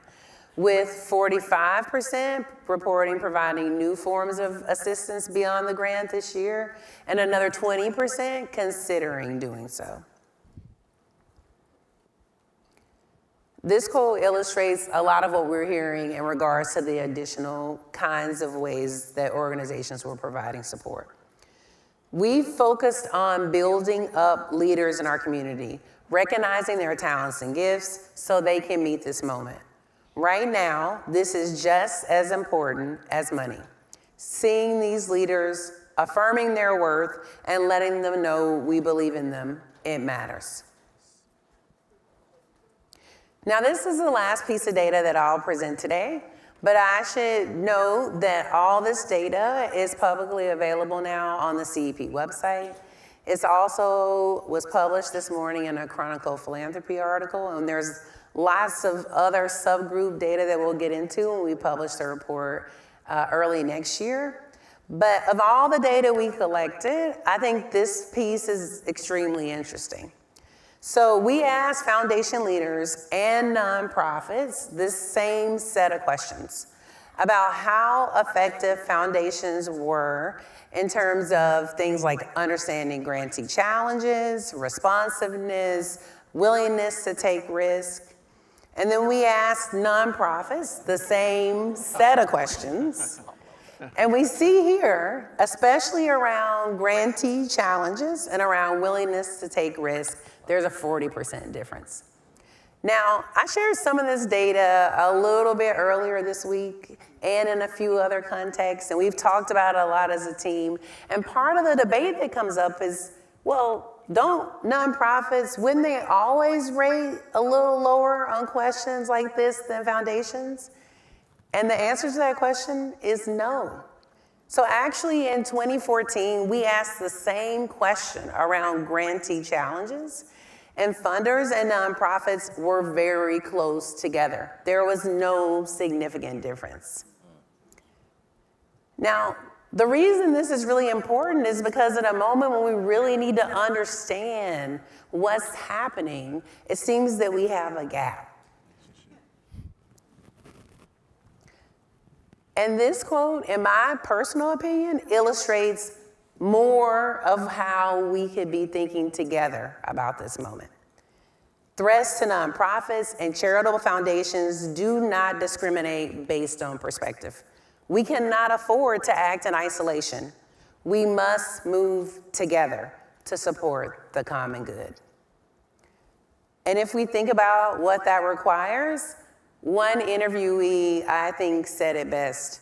with 45% reporting providing new forms of assistance beyond the grant this year, and another 20% considering doing so. This quote illustrates a lot of what we're hearing in regards to the additional kinds of ways that organizations were providing support. We focused on building up leaders in our community, recognizing their talents and gifts so they can meet this moment. Right now, this is just as important as money. Seeing these leaders, affirming their worth, and letting them know we believe in them, it matters. Now, this is the last piece of data that I'll present today, but I should note that all this data is publicly available now on the CEP website. It's also was published this morning in a Chronicle Philanthropy article, and there's lots of other subgroup data that we'll get into when we publish the report early next year. But of all the data we collected, I think this piece is extremely interesting. So we asked foundation leaders and nonprofits this same set of questions about how effective foundations were in terms of things like understanding grantee challenges, responsiveness, willingness to take risk. And then we asked nonprofits the same set of questions. And we see here, especially around grantee challenges and around willingness to take risk, there's a 40% difference. Now, I shared some of this data a little bit earlier this week and in a few other contexts, and we've talked about it a lot as a team. And part of the debate that comes up is, well, don't nonprofits, wouldn't they always rate a little lower on questions like this than foundations? And the answer to that question is no. So actually in 2014, we asked the same question around grantee challenges, and funders and nonprofits were very close together. There was no significant difference. Now, the reason this is really important is because at a moment when we really need to understand what's happening, it seems that we have a gap. And this quote, in my personal opinion, illustrates more of how we could be thinking together about this moment. Threats to nonprofits and charitable foundations do not discriminate based on perspective. We cannot afford to act in isolation. We must move together to support the common good. And if we think about what that requires, one interviewee, I think, said it best.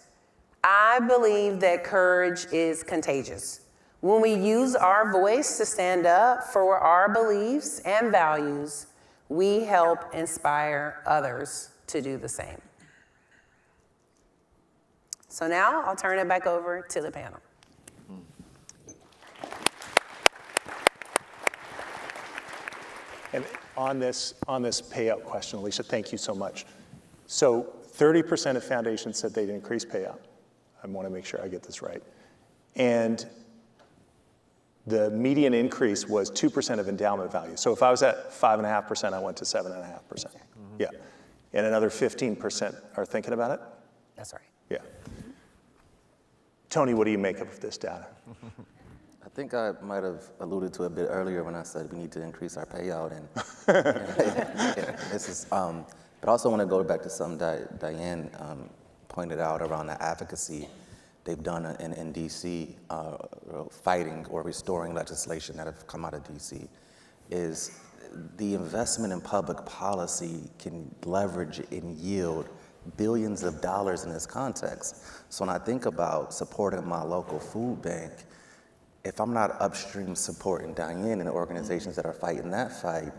I believe that courage is contagious. When we use our voice to stand up for our beliefs and values, we help inspire others to do the same. So now I'll turn it back over to the panel. And on this payout question, Alicia, thank you so much. So 30% of foundations said they'd increase payout. I want to make sure I get this right. And the median increase was 2% of endowment value. So if I was at 5.5%, I went to 7.5%. Yeah. And another 15% are thinking about it? That's right. Yeah. Tony, what do you make of this data? I think I might have alluded to it a bit earlier when I said we need to increase our payout, and this is. But I also want to go back to something that Diane pointed out around the advocacy they've done in D.C. Fighting or restoring legislation that have come out of D.C. is the investment in public policy can leverage and yield billions of dollars in this context. So when I think about supporting my local food bank, if I'm not upstream supporting Diane and the organizations that are fighting that fight,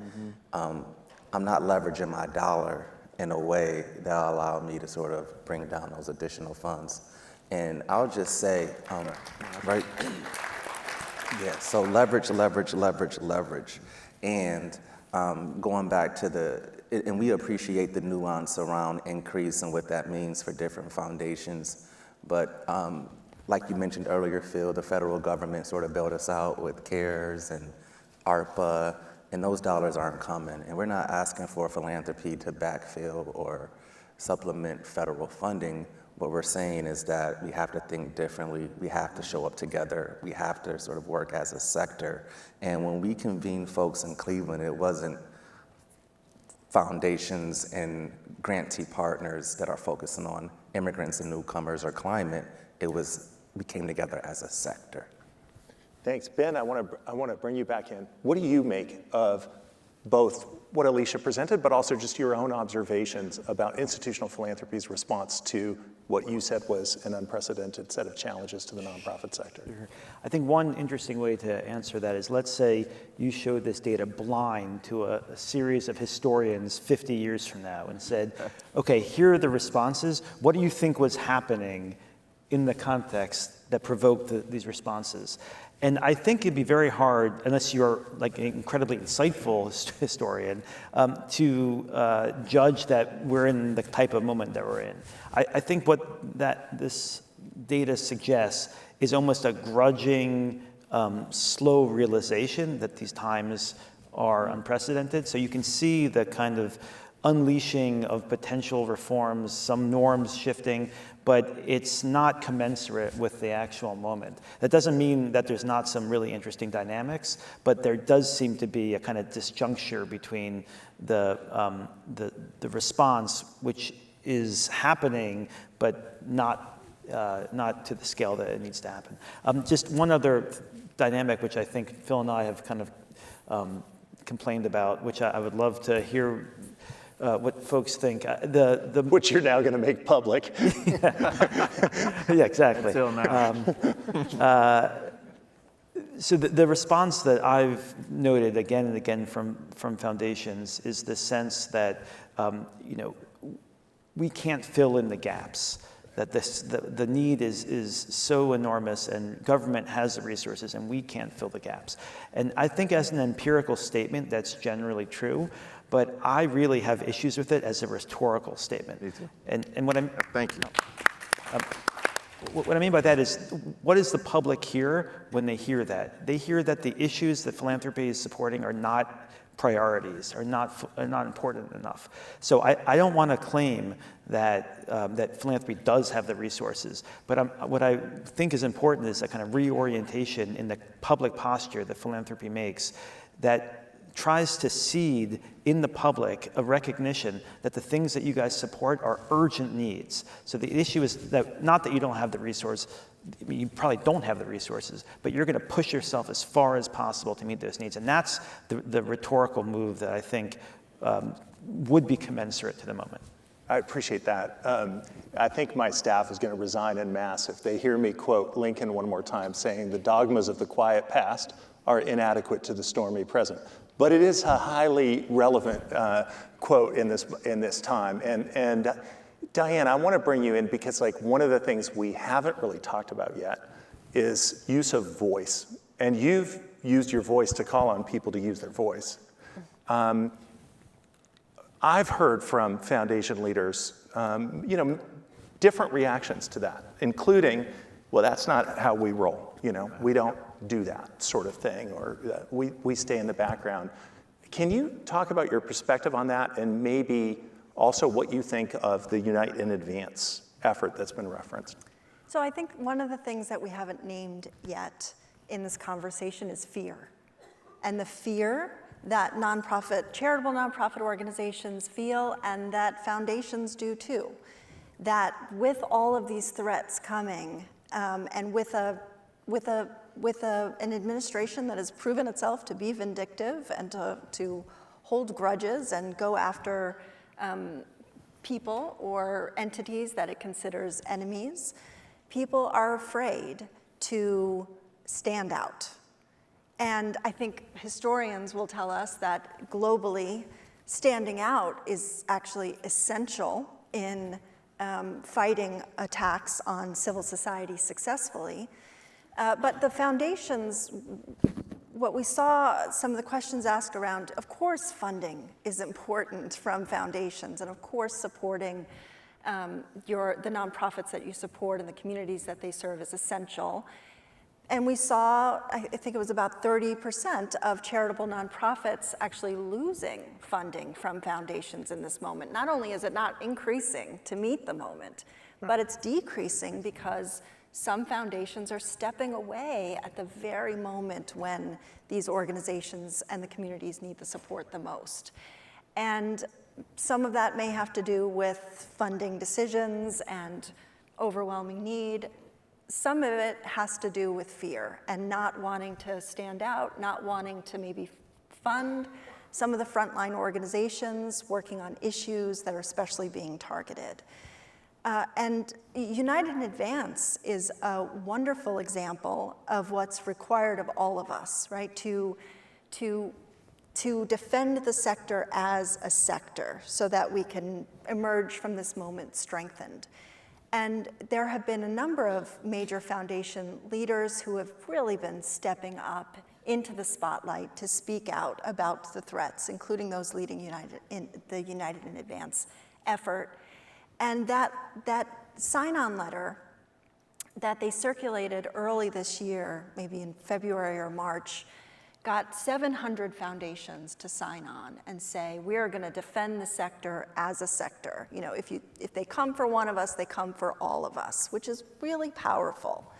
I'm not leveraging my dollar in a way that'll allow me to sort of bring down those additional funds. And I'll just say, right? Yeah, so leverage. And going back to and we appreciate the nuance around increase and what that means for different foundations. But like you mentioned earlier, Phil, the federal government sort of bailed us out with CARES and ARPA, and those dollars aren't coming. And we're not asking for philanthropy to backfill or supplement federal funding. What we're saying is that we have to think differently. We have to show up together. We have to sort of work as a sector. And when we convened folks in Cleveland, it wasn't foundations and grantee partners that are focusing on immigrants and newcomers or climate. It was, we came together as a sector. Thanks. Ben, I want to bring you back in. What do you make of both what Alicia presented, but also just your own observations about institutional philanthropy's response to what you said was an unprecedented set of challenges to the nonprofit sector? Sure. I think one interesting way to answer that is, let's say you showed this data blind to a series of historians 50 years from now and said, okay, here are the responses. What do you think was happening in the context that provoked these responses? And I think it'd be very hard, unless you're like an incredibly insightful historian, to judge that we're in the type of moment that we're in. I think what this data suggests is almost a grudging, slow realization that these times are unprecedented. So you can see the kind of unleashing of potential reforms, some norms shifting, but it's not commensurate with the actual moment. That doesn't mean that there's not some really interesting dynamics, but there does seem to be a kind of disjuncture between the response, which is happening, but not to the scale that it needs to happen. Just one other dynamic, which I think Phil and I have kind of complained about, which I would love to hear what folks think. Which you're now going to make public. Yeah, exactly. Until now. So the response that I've noted again and again from foundations is the sense that we can't fill in the gaps. That the need is so enormous, and government has the resources, and we can't fill the gaps. And I think as an empirical statement, that's generally true. But I really have issues with it as a rhetorical statement. Me too. And what I'm Thank you. What I mean by that is, what does the public hear when they hear that? They hear that the issues that philanthropy is supporting are not priorities, are not important enough. So I don't want to claim that that philanthropy does have the resources, but what I think is important is a kind of reorientation in the public posture that philanthropy makes that tries to seed in the public a recognition that the things that you guys support are urgent needs. So the issue is that not that you don't have the resource, you probably don't have the resources, but you're going to push yourself as far as possible to meet those needs. And that's the rhetorical move that I think would be commensurate to the moment. I appreciate that. I think my staff is going to resign en masse if they hear me quote Lincoln one more time saying the dogmas of the quiet past are inadequate to the stormy present. But it is a highly relevant quote in this time. And Diane, I want to bring you in because like one of the things we haven't really talked about yet is use of voice. And you've used your voice to call on people to use their voice. I've heard from foundation leaders, different reactions to that, including, well, that's not how we roll. We don't do that sort of thing, or we stay in the background. Can you talk about your perspective on that and maybe also what you think of the Unite in Advance effort that's been referenced? So I think one of the things that we haven't named yet in this conversation is fear. And the fear that charitable nonprofit organizations feel, and that foundations do too, that with all of these threats coming, and with an administration that has proven itself to be vindictive and to hold grudges and go after people or entities that it considers enemies, people are afraid to stand out. And I think historians will tell us that globally, standing out is actually essential in fighting attacks on civil society successfully. But the foundations, what we saw, some of the questions asked around, of course funding is important from foundations, and of course supporting the nonprofits that you support and the communities that they serve is essential. And we saw, I think it was about 30% of charitable nonprofits actually losing funding from foundations in this moment. Not only is it not increasing to meet the moment, but it's decreasing because some foundations are stepping away at the very moment when these organizations and the communities need the support the most. And some of that may have to do with funding decisions and overwhelming need. Some of it has to do with fear and not wanting to stand out, not wanting to maybe fund some of the frontline organizations working on issues that are especially being targeted. And United in Advance is a wonderful example of what's required of all of us, right? To defend the sector as a sector so that we can emerge from this moment strengthened. And there have been a number of major foundation leaders who have really been stepping up into the spotlight to speak out about the threats, including those leading the United in Advance effort. And that sign-on letter that they circulated early this year, maybe in February or March, got 700 foundations to sign on and say, we are going to defend the sector as a sector. If they come for one of us, they come for all of us, which is really powerful.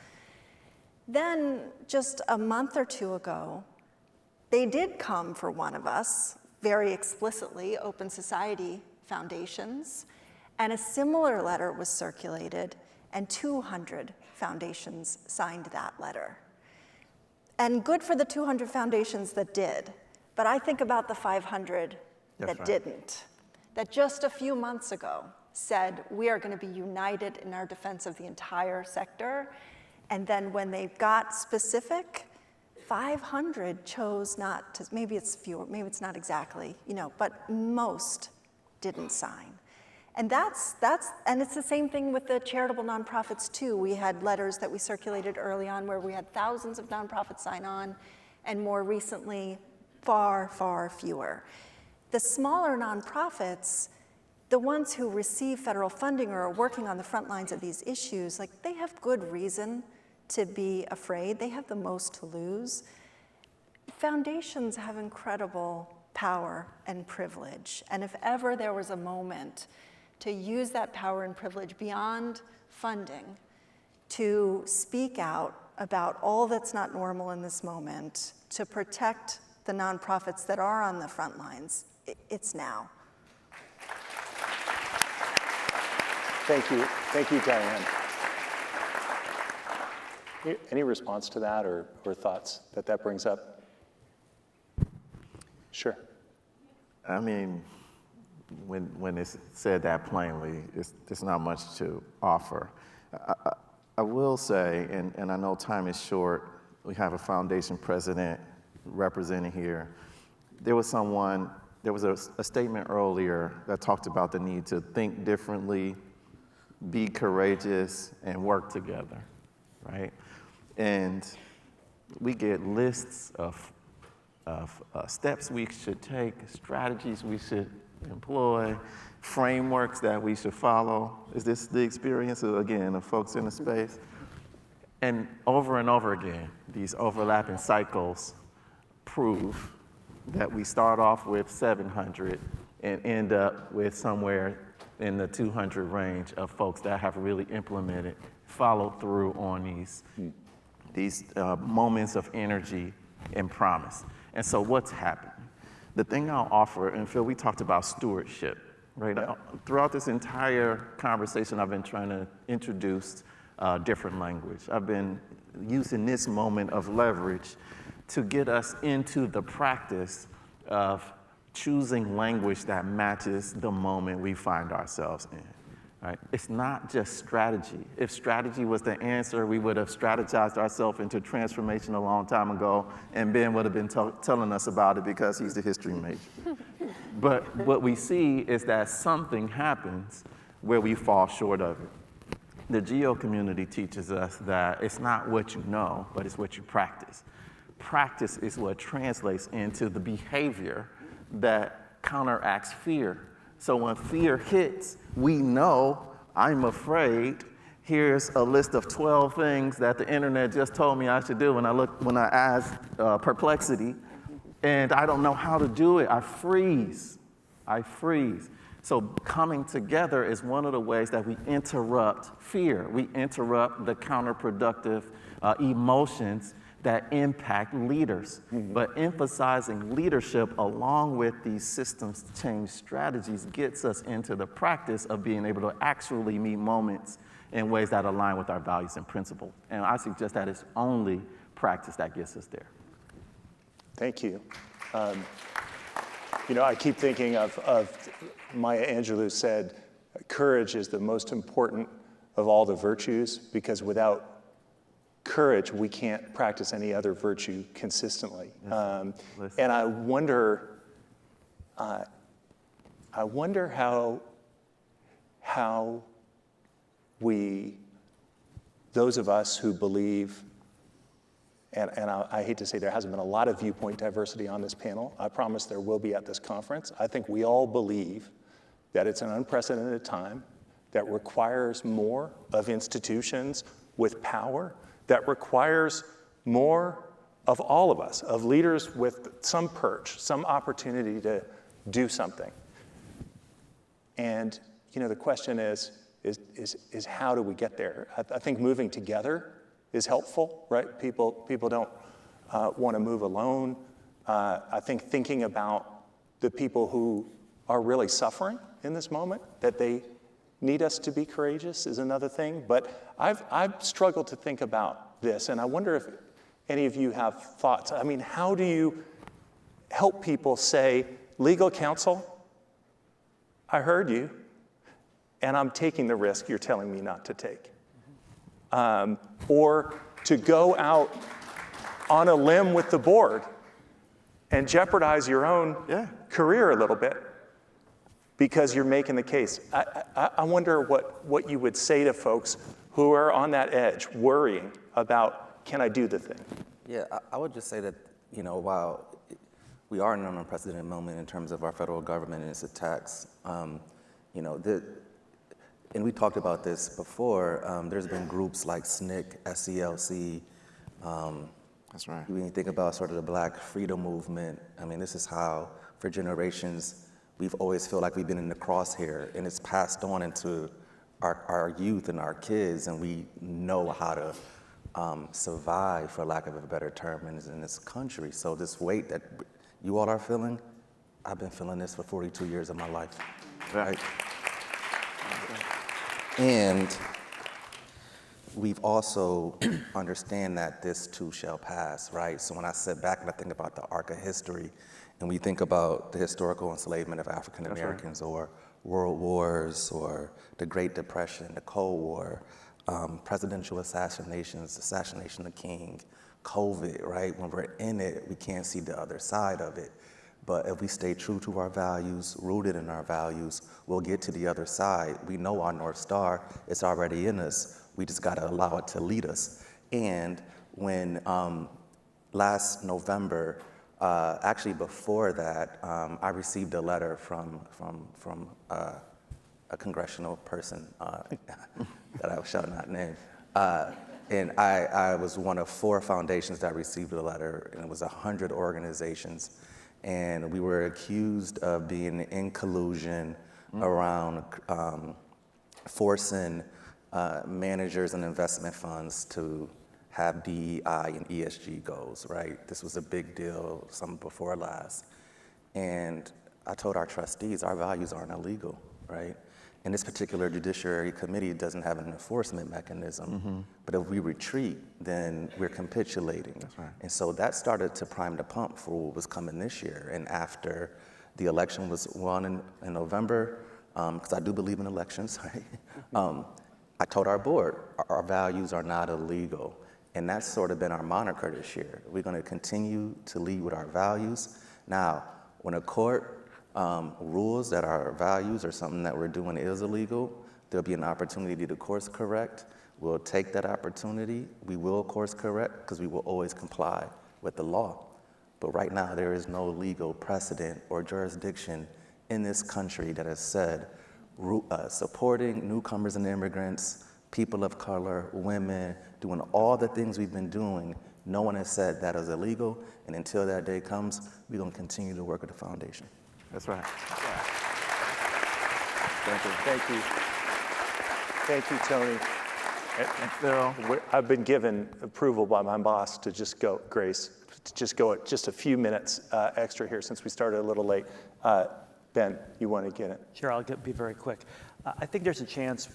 Then just a month or two ago, they did come for one of us, very explicitly, Open Society Foundations, and a similar letter was circulated, and 200 foundations signed that letter. And good for the 200 foundations that did, but I think about the 500 that didn't, that just a few months ago said, we are going to be united in our defense of the entire sector. And then when they got specific, 500 chose not to, maybe it's fewer, maybe it's not exactly, but most didn't sign. And and it's the same thing with the charitable nonprofits too. We had letters that we circulated early on where we had thousands of nonprofits sign on, and more recently, far, far fewer. The smaller nonprofits, the ones who receive federal funding or are working on the front lines of these issues, they have good reason to be afraid. They have the most to lose. Foundations have incredible power and privilege. And if ever there was a moment to use that power and privilege beyond funding to speak out about all that's not normal in this moment, to protect the nonprofits that are on the front lines, it's now. Thank you, Diane. Any response to that or thoughts that brings up? Sure. I mean, when it's said that plainly, there's not much to offer. I will say, and I know time is short, we have a foundation president representing here. There was a statement earlier that talked about the need to think differently, be courageous, and work together, right? And we get lists of steps we should take, strategies we should employ, frameworks that we should follow. Is this the experience, of folks in the space? And over again, these overlapping cycles prove that we start off with 700 and end up with somewhere in the 200 range of folks that have really implemented, followed through on these moments of energy and promise. And so what's happening? The thing I'll offer, and Phil, we talked about stewardship, right? Throughout this entire conversation, I've been trying to introduce different language. I've been using this moment of leverage to get us into the practice of choosing language that matches the moment we find ourselves in. Right? It's not just strategy. If strategy was the answer, we would have strategized ourselves into transformation a long time ago, and Ben would have been telling us about it because he's the history major. But what we see is that something happens where we fall short of it. The geo community teaches us that it's not what you know, but it's what you practice. Practice is what translates into the behavior that counteracts fear. So when fear hits, we know I'm afraid. Here's a list of 12 things that the internet just told me I should do when I ask perplexity, and I don't know how to do it. I freeze. So coming together is one of the ways that we interrupt fear. We interrupt the counterproductive emotions that impact leaders. But emphasizing leadership along with these systems change strategies gets us into the practice of being able to actually meet moments in ways that align with our values and principles. And I suggest that it's only practice that gets us there. Thank you. I keep thinking of Maya Angelou said, courage is the most important of all the virtues, because without courage, we can't practice any other virtue consistently. And I wonder how we, those of us who believe, and I hate to say there hasn't been a lot of viewpoint diversity on this panel. I promise there will be at this conference. I think we all believe that it's an unprecedented time that requires more of institutions with power, that requires more of all of us, of leaders with some perch, some opportunity to do something. And the question is how do we get there? I think moving together is helpful, right? People don't want to move alone. I think thinking about the people who are really suffering in this moment, that they need us to be courageous, is another thing. But I've struggled to think about this, and I wonder if any of you have thoughts. I mean, how do you help people say, legal counsel, I heard you, and I'm taking the risk you're telling me not to take? Or to go out on a limb with the board and jeopardize your own career a little bit because you're making the case. I wonder what you would say to folks who are on that edge, worrying about, can I do the thing? Yeah, I would just say that, while we are in an unprecedented moment in terms of our federal government and its attacks, and we talked about this before, there's been groups like SNCC, SCLC. That's right. When you think about sort of the Black freedom movement, I mean, this is how, for generations, we've always felt like we've been in the crosshair, and it's passed on into our youth and our kids, and we know how to survive, for lack of a better term, in this country. So this weight that you all are feeling, I've been feeling this for 42 years of my life, right? And we've also understand that this too shall pass, right? So when I sit back and I think about the arc of history, and we think about the historical enslavement of African Americans, or world wars, or the Great Depression, the Cold War, presidential assassinations, assassination of the king, COVID, right? When we're in it, we can't see the other side of it. But if we stay true to our values, rooted in our values, we'll get to the other side. We know our North Star, it's already in us. We just gotta allow it to lead us. And when last November, actually before that, I received a letter from a congressional person that I shall not name. And I was one of 4 foundations that received a letter, and it was 100 organizations. And we were accused of being in collusion around forcing managers and investment funds to have DEI and ESG goals, right? This was a big deal, summer before last. And I told our trustees, our values aren't illegal, right? And this particular judiciary committee doesn't have an enforcement mechanism, but if we retreat, then we're capitulating. That's right. And so that started to prime the pump for what was coming this year. And after the election was won in November, because I do believe in elections, right? I told our board, our values are not illegal. And that's sort of been our moniker this year. We're gonna continue to lead with our values. Now, when a court rules that our values or something that we're doing is illegal, there'll be an opportunity to course correct. We'll take that opportunity. We will course correct because we will always comply with the law. But right now, there is no legal precedent or jurisdiction in this country that has said supporting newcomers and immigrants, people of color, women, doing all the things we've been doing, no one has said that is illegal. And until that day comes, we're gonna continue to work with the foundation. That's right. Thank you. Thank you. Thank you, Tony. And Phil, I've been given approval by my boss to just go, Grace, to just go just a few minutes extra here since we started a little late. Ben, you want to get it? Sure, I'll be very quick. I think there's a chance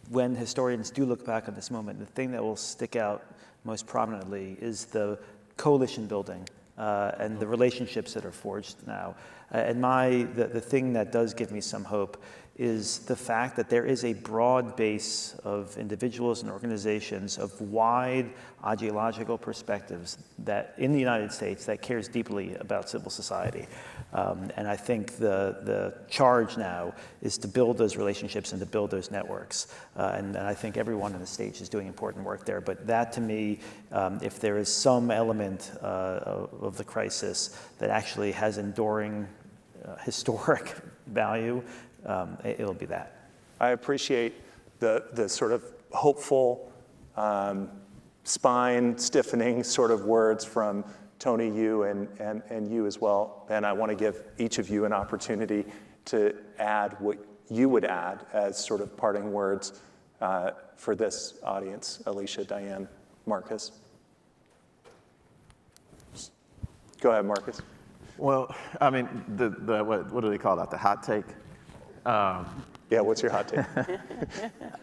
when historians do look back on this moment, the thing that will stick out most prominently is the coalition building and the relationships that are forged now. And the thing that does give me some hope is the fact that there is a broad base of individuals and organizations of wide ideological perspectives that in the United States that cares deeply about civil society. And I think the charge now is to build those relationships and to build those networks. And I think everyone on the stage is doing important work there. But that to me, if there is some element of the crisis that actually has enduring historic value, it'll be that. I appreciate the sort of hopeful, spine-stiffening sort of words from Tony, you, and you as well. And I want to give each of you an opportunity to add what you would add as sort of parting words for this audience. Alicia, Diane, Marcus. Go ahead, Marcus. well, I mean, what do they call that? The hot take? Yeah, what's your hot take?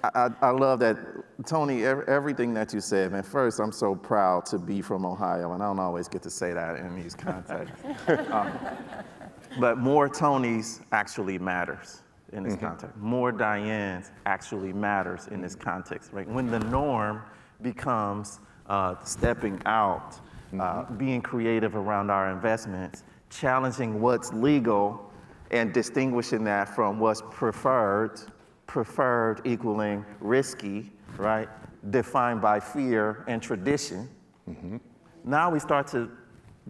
I love that, Tony, everything that you said. Man, first, I'm so proud to be from Ohio, and I don't always get to say that in these contexts. But more Tonys actually matters in this context. More Dianes actually matters in this context, right? When the norm becomes stepping out, being creative around our investments, challenging what's legal, and distinguishing that from what's preferred equaling risky, right? Defined by fear and tradition. Now we start to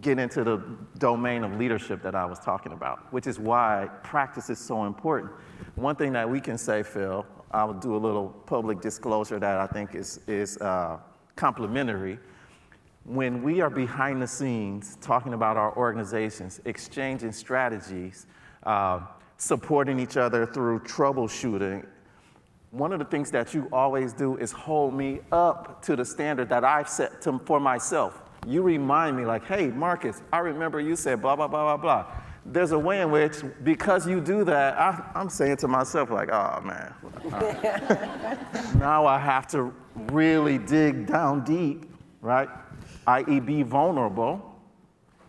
get into the domain of leadership that I was talking about, which is why practice is so important. One thing that we can say, Phil, I'll do a little public disclosure that I think is complimentary. When we are behind the scenes talking about our organizations, exchanging strategies, supporting each other through troubleshooting, one of the things that you always do is hold me up to the standard that I've set for myself. You remind me like, hey, Marcus, I remember you said blah, blah, blah, blah, blah. there's a way in which, because you do that, I'm saying to myself, like, oh man, now I have to really dig down deep, right? I.e. be vulnerable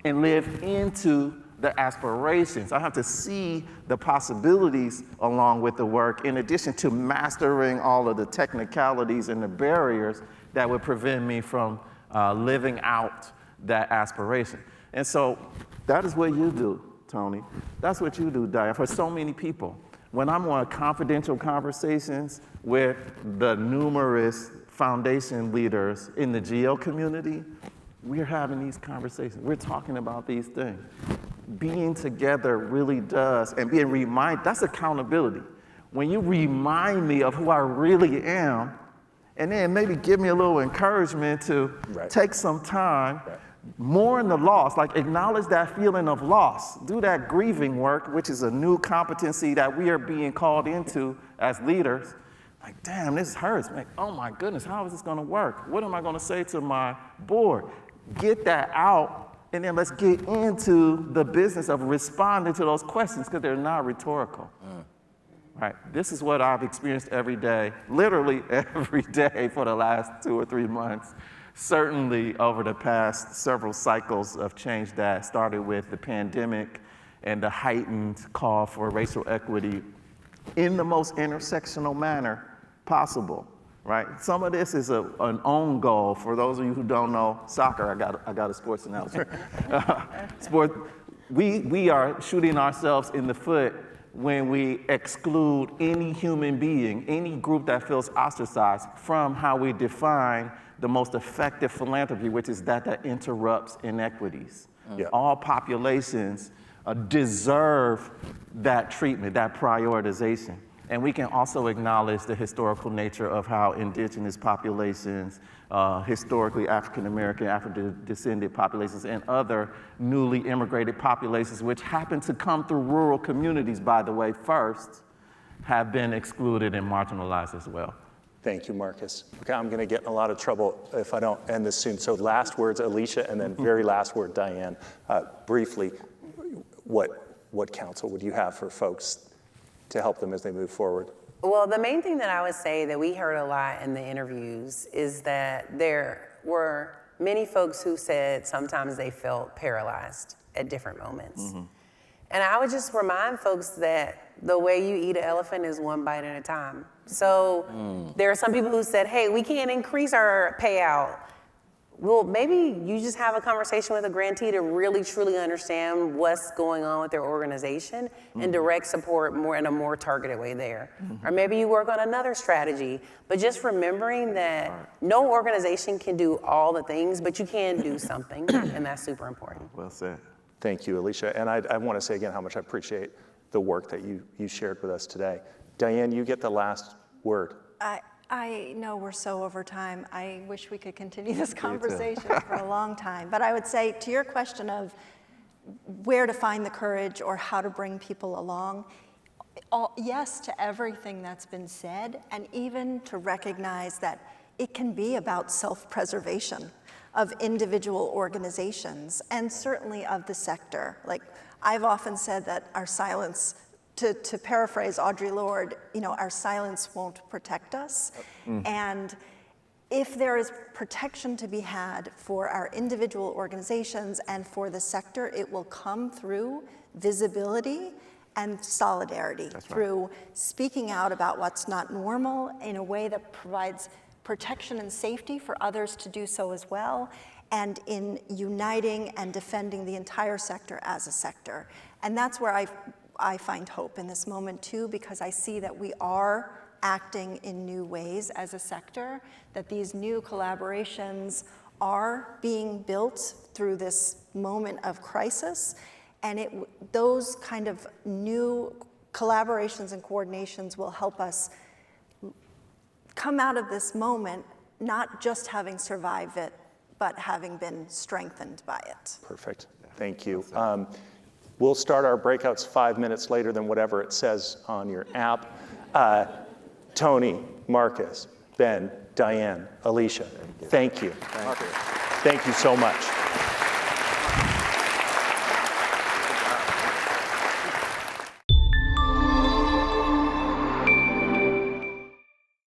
and live into the aspirations. I have to see the possibilities along with the work, in addition to mastering all of the technicalities and the barriers that would prevent me from living out that aspiration. And so that is what you do, Tony. That's what you do, Diane, for so many people. When I'm on confidential conversations with the numerous foundation leaders in the GL community, we're having these conversations. We're talking about these things. Being together really does, and being reminded, that's accountability. When you remind me of who I really am, and then maybe give me a little encouragement to take some time, mourn the loss, like acknowledge that feeling of loss, do that grieving work, which is a new competency that we are being called into as leaders. Like, damn, this hurts. Like, oh my goodness, how is this gonna work? What am I gonna say to my board? Get that out, and then let's get into the business of responding to those questions, because they're not rhetorical. Right? This is what I've experienced every day, literally every day for the last 2 or 3 months. Certainly over the past several cycles of change that started with the pandemic and the heightened call for racial equity in the most intersectional manner possible. Right? Some of this is an own goal. For those of you who don't know soccer, I got a sports announcer. We are shooting ourselves in the foot when we exclude any human being, any group that feels ostracized, from how we define the most effective philanthropy, which is that interrupts inequities. Yeah. All populations deserve that treatment, that prioritization. And we can also acknowledge the historical nature of how indigenous populations, historically African-American, Afro-descended populations, and other newly immigrated populations, which happen to come through rural communities, by the way, first, have been excluded and marginalized as well. Thank you, Marcus. Okay, I'm gonna get in a lot of trouble if I don't end this soon. So last words, Alicia, and then very last word, Diane. Briefly, what counsel would you have for folks to help them as they move forward? Well, the main thing that I would say that we heard a lot in the interviews is that there were many folks who said sometimes they felt paralyzed at different moments. Mm-hmm. And I would just remind folks that the way you eat an elephant is one bite at a time. So there are some people who said, hey, we can't increase our payout. Well, maybe you just have a conversation with a grantee to really truly understand what's going on with their organization and direct support more in a more targeted way there. Or maybe you work on another strategy, but just remembering that no organization can do all the things, but you can do something, and that's super important. Well said. Thank you, Alicia. And I want to say again how much I appreciate the work that you shared with us today. Diane, you get the last word. I know we're so over time. I wish we could continue this conversation for a long time. But I would say to your question of where to find the courage or how to bring people along, yes to everything that's been said, and even to recognize that it can be about self-preservation of individual organizations and certainly of the sector. Like I've often said that our silence, to paraphrase Audre Lorde, our silence won't protect us. And if there is protection to be had for our individual organizations and for the sector, it will come through visibility and solidarity, through speaking out about what's not normal in a way that provides protection and safety for others to do so as well, and in uniting and defending the entire sector as a sector. And that's where I find hope in this moment too, because I see that we are acting in new ways as a sector, that these new collaborations are being built through this moment of crisis, and those kind of new collaborations and coordinations will help us come out of this moment not just having survived it, but having been strengthened by it. Perfect. Thank you. We'll start our breakouts 5 minutes later than whatever it says on your app. Tony, Marcus, Ben, Diane, Alicia, thank you. Thank you so much.